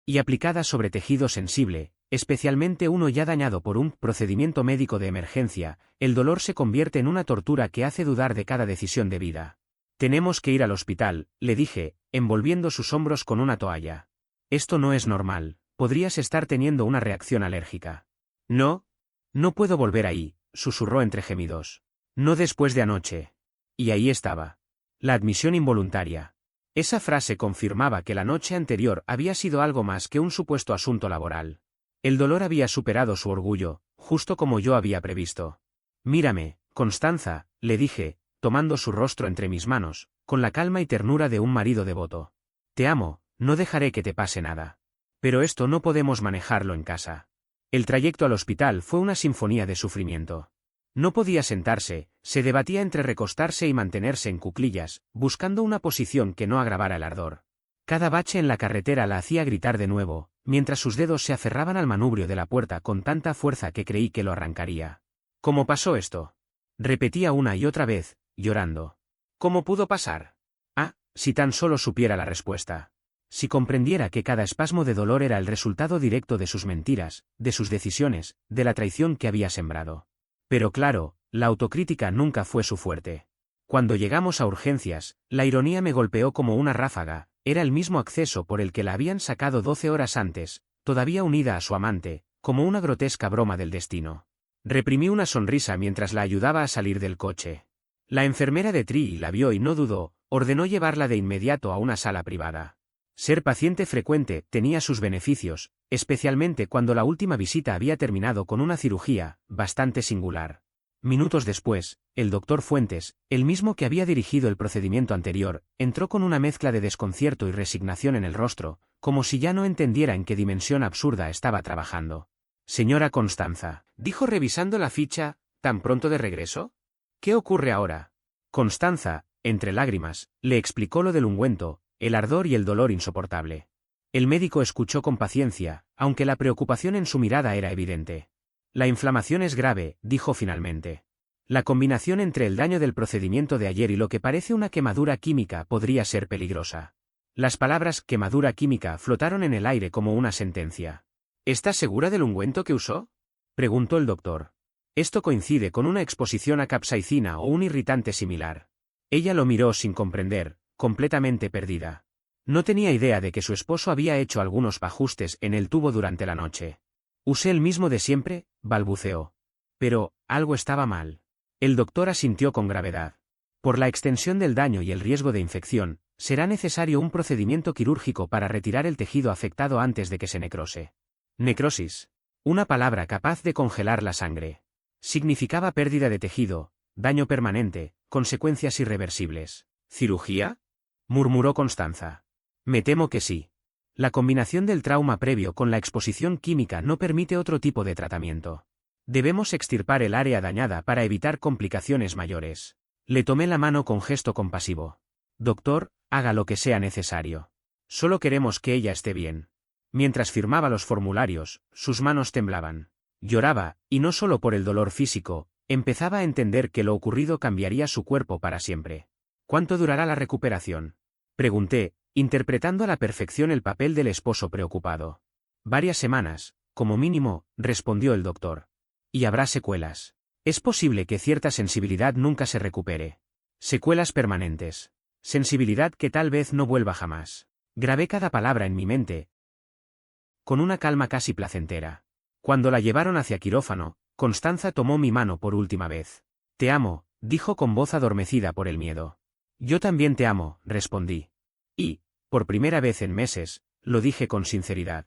Y aplicada sobre tejido sensible, especialmente uno ya dañado por un procedimiento médico de emergencia, el dolor se convierte en una tortura que hace dudar de cada decisión de vida. Tenemos que ir al hospital, le dije, envolviendo sus hombros con una toalla. Esto no es normal, podrías estar teniendo una reacción alérgica. No. No puedo volver ahí, susurró entre gemidos. No después de anoche. Y ahí estaba. La admisión involuntaria. Esa frase confirmaba que la noche anterior había sido algo más que un supuesto asunto laboral. El dolor había superado su orgullo, justo como yo había previsto. Mírame, Constanza, le dije, tomando su rostro entre mis manos, con la calma y ternura de un marido devoto. Te amo, no dejaré que te pase nada. Pero esto no podemos manejarlo en casa. El trayecto al hospital fue una sinfonía de sufrimiento. No podía sentarse, se debatía entre recostarse y mantenerse en cuclillas, buscando una posición que no agravara el ardor. Cada bache en la carretera la hacía gritar de nuevo, mientras sus dedos se aferraban al manubrio de la puerta con tanta fuerza que creí que lo arrancaría. ¿Cómo pasó esto? Repetía una y otra vez, llorando. ¿Cómo pudo pasar? Ah, si tan solo supiera la respuesta. Si comprendiera que cada espasmo de dolor era el resultado directo de sus mentiras, de sus decisiones, de la traición que había sembrado. Pero claro, la autocrítica nunca fue su fuerte. Cuando llegamos a urgencias, la ironía me golpeó como una ráfaga, era el mismo acceso por el que la habían sacado 12 horas antes, todavía unida a su amante, como una grotesca broma del destino. Reprimí una sonrisa mientras la ayudaba a salir del coche. La enfermera de Tri la vio y no dudó, ordenó llevarla de inmediato a una sala privada. Ser paciente frecuente tenía sus beneficios, especialmente cuando la última visita había terminado con una cirugía, bastante singular. Minutos después, el doctor Fuentes, el mismo que había dirigido el procedimiento anterior, entró con una mezcla de desconcierto y resignación en el rostro, como si ya no entendiera en qué dimensión absurda estaba trabajando. Señora Constanza, dijo revisando la ficha, ¿tan pronto de regreso? ¿Qué ocurre ahora? Constanza, entre lágrimas, le explicó lo del ungüento, el ardor y el dolor insoportable. El médico escuchó con paciencia, aunque la preocupación en su mirada era evidente. La inflamación es grave, dijo finalmente. La combinación entre el daño del procedimiento de ayer y lo que parece una quemadura química podría ser peligrosa. Las palabras quemadura química flotaron en el aire como una sentencia. ¿Estás segura del ungüento que usó? Preguntó el doctor. Esto coincide con una exposición a capsaicina o un irritante similar. Ella lo miró sin comprender, completamente perdida. No tenía idea de que su esposo había hecho algunos ajustes en el tubo durante la noche. Usé el mismo de siempre, balbuceó. Pero, algo estaba mal. El doctor asintió con gravedad. Por la extensión del daño y el riesgo de infección, será necesario un procedimiento quirúrgico para retirar el tejido afectado antes de que se necrose. Necrosis. Una palabra capaz de congelar la sangre. Significaba pérdida de tejido, daño permanente, consecuencias irreversibles. ¿Cirugía? Murmuró Constanza. Me temo que sí. La combinación del trauma previo con la exposición química no permite otro tipo de tratamiento. Debemos extirpar el área dañada para evitar complicaciones mayores. Le tomé la mano con gesto compasivo. Doctor, haga lo que sea necesario. Solo queremos que ella esté bien. Mientras firmaba los formularios, sus manos temblaban. Lloraba, y no solo por el dolor físico, empezaba a entender que lo ocurrido cambiaría su cuerpo para siempre. ¿Cuánto durará la recuperación? Pregunté, interpretando a la perfección el papel del esposo preocupado. Varias semanas, como mínimo, respondió el doctor. Y habrá secuelas. Es posible que cierta sensibilidad nunca se recupere. Secuelas permanentes. Sensibilidad que tal vez no vuelva jamás. Grabé cada palabra en mi mente, con una calma casi placentera. Cuando la llevaron hacia quirófano, Constanza tomó mi mano por última vez. Te amo, dijo con voz adormecida por el miedo. Yo también te amo, respondí. Y, por primera vez en meses, lo dije con sinceridad.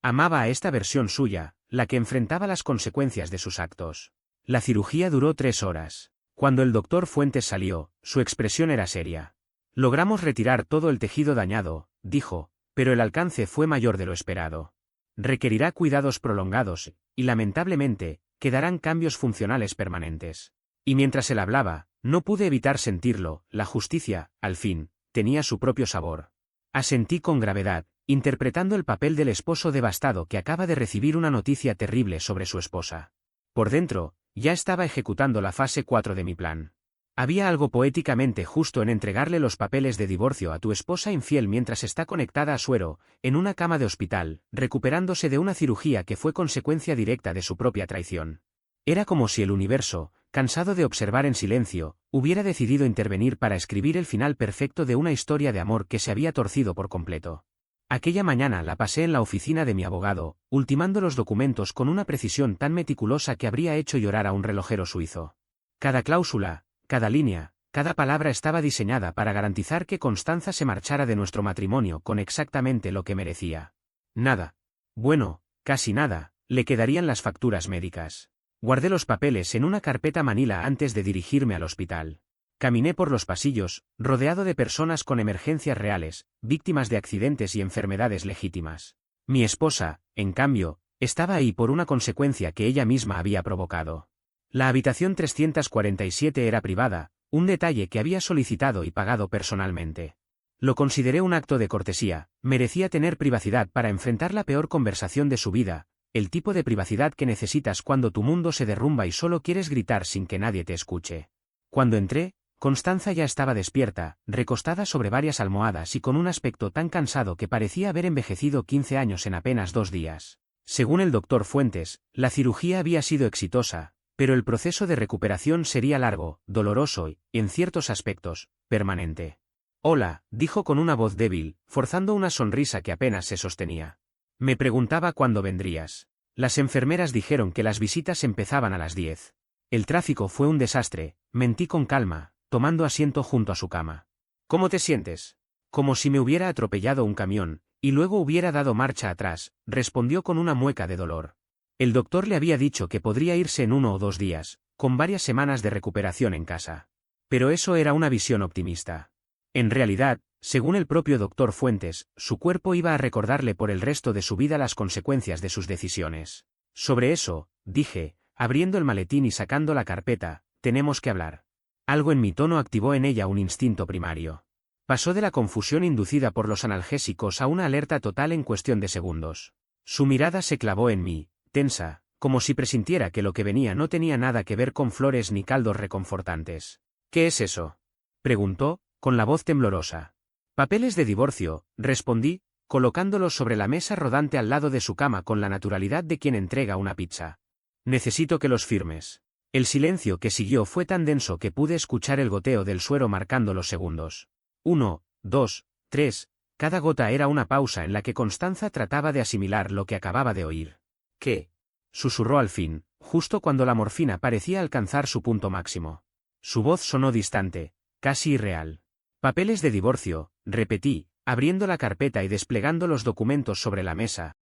Amaba a esta versión suya, la que enfrentaba las consecuencias de sus actos. La cirugía duró 3 horas. Cuando el doctor Fuentes salió, su expresión era seria. Logramos retirar todo el tejido dañado, dijo, pero el alcance fue mayor de lo esperado. Requerirá cuidados prolongados, y lamentablemente, quedarán cambios funcionales permanentes. Y mientras él hablaba, No pude evitar sentirlo, la justicia, al fin, tenía su propio sabor. Asentí con gravedad, interpretando el papel del esposo devastado que acaba de recibir una noticia terrible sobre su esposa. Por dentro, ya estaba ejecutando la fase 4 de mi plan. Había algo poéticamente justo en entregarle los papeles de divorcio a tu esposa infiel mientras está conectada a suero, en una cama de hospital, recuperándose de una cirugía que fue consecuencia directa de su propia traición. Era como si el universo, cansado de observar en silencio, hubiera decidido intervenir para escribir el final perfecto de una historia de amor que se había torcido por completo. Aquella mañana la pasé en la oficina de mi abogado, ultimando los documentos con una precisión tan meticulosa que habría hecho llorar a un relojero suizo. Cada cláusula, cada línea, cada palabra estaba diseñada para garantizar que Constanza se marchara de nuestro matrimonio con exactamente lo que merecía. Nada. Bueno, casi nada, le quedarían las facturas médicas. Guardé los papeles en una carpeta manila antes de dirigirme al hospital. Caminé por los pasillos, rodeado de personas con emergencias reales, víctimas de accidentes y enfermedades legítimas. Mi esposa, en cambio, estaba ahí por una consecuencia que ella misma había provocado. La habitación 347 era privada, un detalle que había solicitado y pagado personalmente. Lo consideré un acto de cortesía, merecía tener privacidad para enfrentar la peor conversación de su vida, el tipo de privacidad que necesitas cuando tu mundo se derrumba y solo quieres gritar sin que nadie te escuche. Cuando entré, Constanza ya estaba despierta, recostada sobre varias almohadas y con un aspecto tan cansado que parecía haber envejecido 15 años en apenas 2 días. Según el doctor Fuentes, la cirugía había sido exitosa, pero el proceso de recuperación sería largo, doloroso y, en ciertos aspectos, permanente. «Hola», dijo con una voz débil, forzando una sonrisa que apenas se sostenía. Me preguntaba cuándo vendrías. Las enfermeras dijeron que las visitas empezaban a las 10. El tráfico fue un desastre, mentí con calma, tomando asiento junto a su cama. «¿Cómo te sientes?» «Como si me hubiera atropellado un camión, y luego hubiera dado marcha atrás», respondió con una mueca de dolor. El doctor le había dicho que podría irse en 1 o 2 días, con varias semanas de recuperación en casa. Pero eso era una visión optimista. En realidad, según el propio doctor Fuentes, su cuerpo iba a recordarle por el resto de su vida las consecuencias de sus decisiones. «Sobre eso», dije, abriendo el maletín y sacando la carpeta, «tenemos que hablar». Algo en mi tono activó en ella un instinto primario. Pasó de la confusión inducida por los analgésicos a una alerta total en cuestión de segundos. Su mirada se clavó en mí, tensa, como si presintiera que lo que venía no tenía nada que ver con flores ni caldos reconfortantes. «¿Qué es eso?», preguntó, con la voz temblorosa. «Papeles de divorcio», respondí, colocándolos sobre la mesa rodante al lado de su cama con la naturalidad de quien entrega una pizza. «Necesito que los firmes». El silencio que siguió fue tan denso que pude escuchar el goteo del suero marcando los segundos. 1, 2, 3, cada gota era una pausa en la que Constanza trataba de asimilar lo que acababa de oír. «¿Qué?», susurró al fin, justo cuando la morfina parecía alcanzar su punto máximo. Su voz sonó distante, casi irreal. «Papeles de divorcio», repetí, abriendo la carpeta y desplegando los documentos sobre la mesa,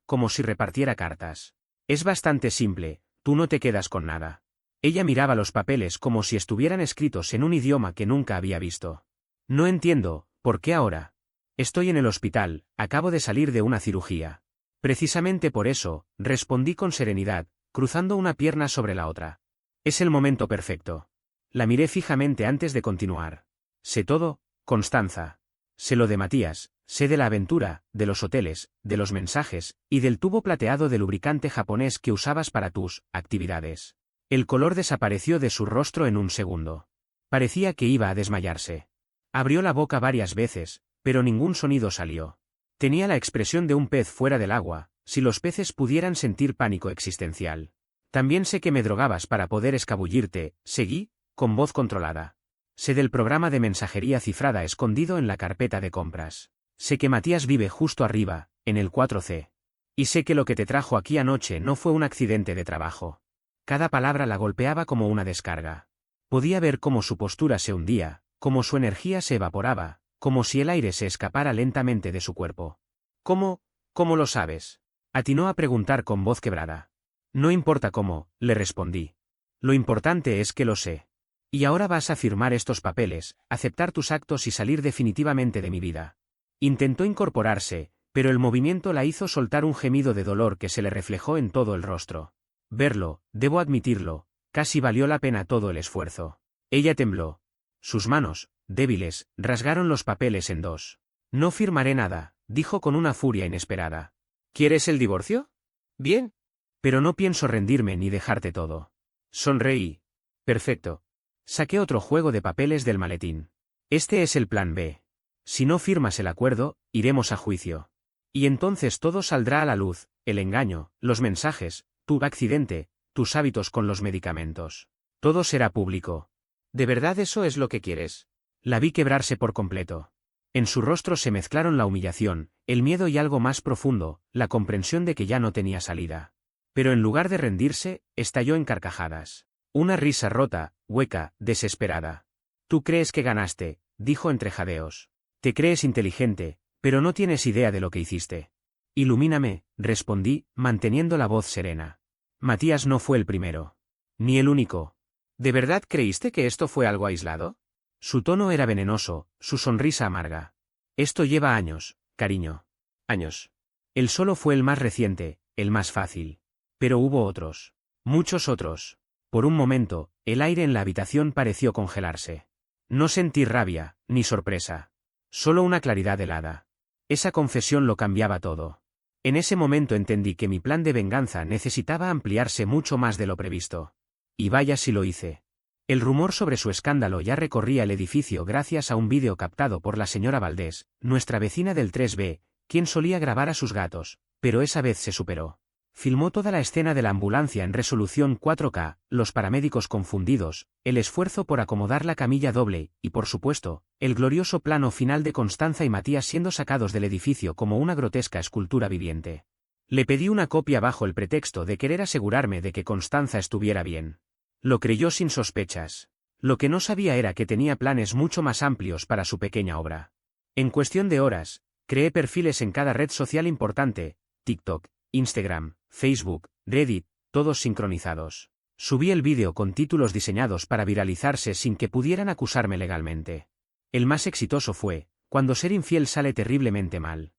como si repartiera cartas. «Es bastante simple, tú no te quedas con nada». Ella miraba los papeles como si estuvieran escritos en un idioma que nunca había visto. «No entiendo, ¿por qué ahora?» «Estoy en el hospital, acabo de salir de una cirugía». «Precisamente por eso», respondí con serenidad, cruzando una pierna sobre la otra. «Es el momento perfecto». La miré fijamente antes de continuar. «Sé todo, Constanza. Sé lo de Matías, sé de la aventura, de los hoteles, de los mensajes, y del tubo plateado de lubricante japonés que usabas para tus actividades». El color desapareció de su rostro en un segundo. Parecía que iba a desmayarse. Abrió la boca varias veces, pero ningún sonido salió. Tenía la expresión de un pez fuera del agua, si los peces pudieran sentir pánico existencial. «También sé que me drogabas para poder escabullirte», seguí, con voz controlada. «Sé del programa de mensajería cifrada escondido en la carpeta de compras. Sé que Matías vive justo arriba, en el 4C. Y sé que lo que te trajo aquí anoche no fue un accidente de trabajo». Cada palabra la golpeaba como una descarga. Podía ver cómo su postura se hundía, cómo su energía se evaporaba, como si el aire se escapara lentamente de su cuerpo. «¿Cómo lo sabes?», atinó a preguntar con voz quebrada. «No importa cómo», le respondí. «Lo importante es que lo sé. Y ahora vas a firmar estos papeles, aceptar tus actos y salir definitivamente de mi vida». Intentó incorporarse, pero el movimiento la hizo soltar un gemido de dolor que se le reflejó en todo el rostro. Verlo, debo admitirlo, casi valió la pena todo el esfuerzo. Ella tembló. Sus manos, débiles, rasgaron los papeles en dos. No firmaré nada, dijo con una furia inesperada. ¿Quieres el divorcio? Bien. Pero no pienso rendirme ni dejarte todo. Sonreí. Perfecto. Saqué otro juego de papeles del maletín. Este es el plan B. Si no firmas el acuerdo, iremos a juicio. Y entonces todo saldrá a la luz, el engaño, los mensajes, tu accidente, tus hábitos con los medicamentos. Todo será público. ¿De verdad eso es lo que quieres? La vi quebrarse por completo. En su rostro se mezclaron la humillación, el miedo y algo más profundo, la comprensión de que ya no tenía salida. Pero en lugar de rendirse, estalló en carcajadas. Una risa rota, hueca, desesperada. Tú crees que ganaste, dijo entre jadeos. Te crees inteligente, pero no tienes idea de lo que hiciste. Ilumíname, respondí, manteniendo la voz serena. Matías no fue el primero. Ni el único. ¿De verdad creíste que esto fue algo aislado? Su tono era venenoso, su sonrisa amarga. Esto lleva años, cariño. Años. Él solo fue el más reciente, el más fácil. Pero hubo otros. Muchos otros. Por un momento, el aire en la habitación pareció congelarse. No sentí rabia, ni sorpresa. Solo una claridad helada. Esa confesión lo cambiaba todo. En ese momento entendí que mi plan de venganza necesitaba ampliarse mucho más de lo previsto. Y vaya si lo hice. El rumor sobre su escándalo ya recorría el edificio gracias a un vídeo captado por la señora Valdés, nuestra vecina del 3B, quien solía grabar a sus gatos, pero esa vez se superó. Filmó toda la escena de la ambulancia en resolución 4K, los paramédicos confundidos, el esfuerzo por acomodar la camilla doble, y por supuesto, el glorioso plano final de Constanza y Matías siendo sacados del edificio como una grotesca escultura viviente. Le pedí una copia bajo el pretexto de querer asegurarme de que Constanza estuviera bien. Lo creyó sin sospechas. Lo que no sabía era que tenía planes mucho más amplios para su pequeña obra. En cuestión de horas, creé perfiles en cada red social importante, TikTok, Instagram, Facebook, Reddit, todos sincronizados. Subí el vídeo con títulos diseñados para viralizarse sin que pudieran acusarme legalmente. El más exitoso fue, cuando ser infiel sale terriblemente mal.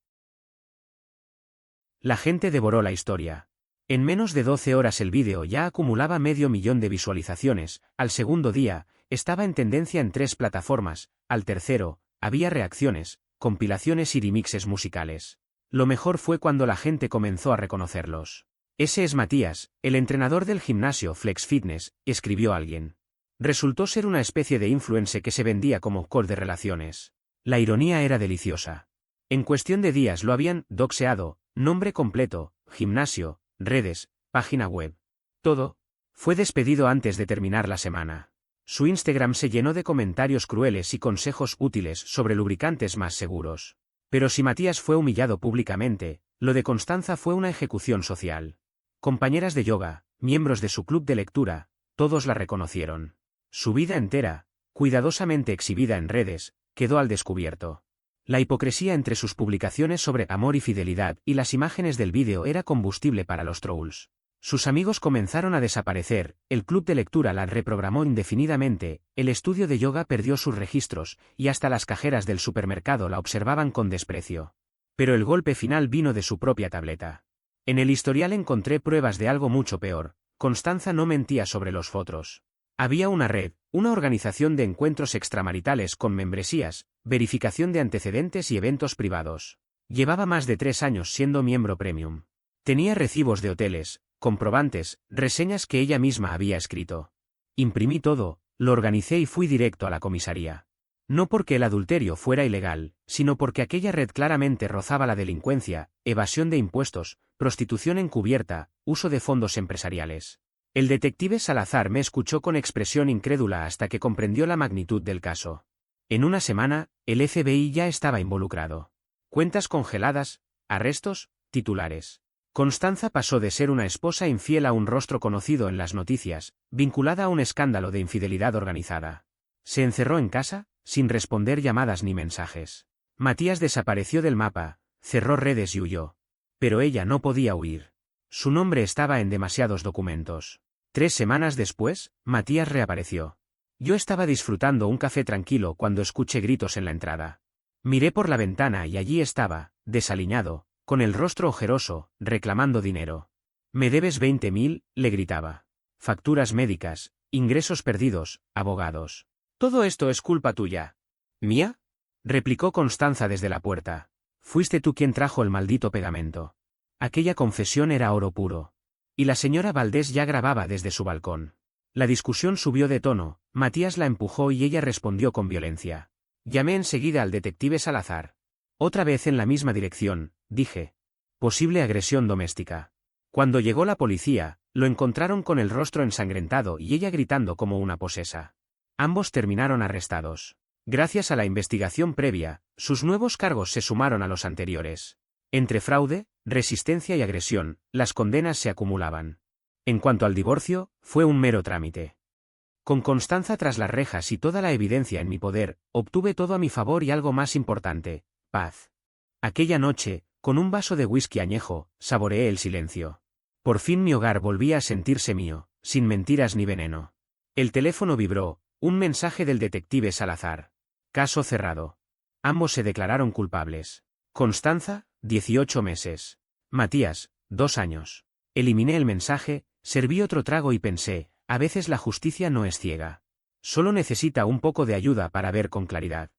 La gente devoró la historia. En menos de 12 horas el vídeo ya acumulaba 500.000 de visualizaciones, al segundo día, estaba en tendencia en 3 plataformas, al tercero, había reacciones, compilaciones y remixes musicales. Lo mejor fue cuando la gente comenzó a reconocerlos. Ese es Matías, el entrenador del gimnasio Flex Fitness, escribió alguien. Resultó ser una especie de influencer que se vendía como coach de relaciones. La ironía era deliciosa. En cuestión de días lo habían doxeado, nombre completo, gimnasio, redes, página web. Todo. Fue despedido antes de terminar la semana. Su Instagram se llenó de comentarios crueles y consejos útiles sobre lubricantes más seguros. Pero si Matías fue humillado públicamente, lo de Constanza fue una ejecución social. Compañeras de yoga, miembros de su club de lectura, todos la reconocieron. Su vida entera, cuidadosamente exhibida en redes, quedó al descubierto. La hipocresía entre sus publicaciones sobre amor y fidelidad y las imágenes del vídeo era combustible para los trolls. Sus amigos comenzaron a desaparecer, el club de lectura la reprogramó indefinidamente, el estudio de yoga perdió sus registros, y hasta las cajeras del supermercado la observaban con desprecio. Pero el golpe final vino de su propia tableta. En el historial encontré pruebas de algo mucho peor. Constanza no mentía sobre los fotros. Había una red, una organización de encuentros extramaritales con membresías, verificación de antecedentes y eventos privados. Llevaba más de 3 años siendo miembro premium. Tenía recibos de hoteles, comprobantes, reseñas que ella misma había escrito. Imprimí todo, lo organicé y fui directo a la comisaría. No porque el adulterio fuera ilegal, sino porque aquella red claramente rozaba la delincuencia, evasión de impuestos, prostitución encubierta, uso de fondos empresariales. El detective Salazar me escuchó con expresión incrédula hasta que comprendió la magnitud del caso. En una semana, el FBI ya estaba involucrado. Cuentas congeladas, arrestos, titulares. Constanza pasó de ser una esposa infiel a un rostro conocido en las noticias, vinculada a un escándalo de infidelidad organizada. Se encerró en casa, sin responder llamadas ni mensajes. Matías desapareció del mapa, cerró redes y huyó. Pero ella no podía huir. Su nombre estaba en demasiados documentos. 3 semanas después, Matías reapareció. Yo estaba disfrutando un café tranquilo cuando escuché gritos en la entrada. Miré por la ventana y allí estaba, desaliñado, con el rostro ojeroso, reclamando dinero. «Me debes 20.000», le gritaba. «Facturas médicas, Ingresos perdidos, abogados. Todo esto es culpa tuya. ¿Mía? Replicó Constanza desde la puerta. Fuiste tú quien trajo el maldito pegamento. Aquella confesión era oro puro. Y la señora Valdés ya grababa desde su balcón. La discusión subió de tono, Matías la empujó y ella respondió con violencia. Llamé enseguida al detective Salazar. Otra vez en la misma dirección, dije. Posible agresión doméstica. Cuando llegó la policía, lo encontraron con el rostro ensangrentado y ella gritando como una posesa. Ambos terminaron arrestados. Gracias a la investigación previa, sus nuevos cargos se sumaron a los anteriores. Entre fraude, resistencia y agresión, las condenas se acumulaban. En cuanto al divorcio, fue un mero trámite. Con Constanza tras las rejas y toda la evidencia en mi poder, obtuve todo a mi favor y algo más importante, paz. Aquella noche, con un vaso de whisky añejo, saboreé el silencio. Por fin mi hogar volvía a sentirse mío, sin mentiras ni veneno. El teléfono vibró, un mensaje del detective Salazar. Caso cerrado. Ambos se declararon culpables. Constanza, 18 meses. Matías, 2 años. Eliminé el mensaje, serví otro trago y pensé, a veces la justicia no es ciega. Solo necesita un poco de ayuda para ver con claridad.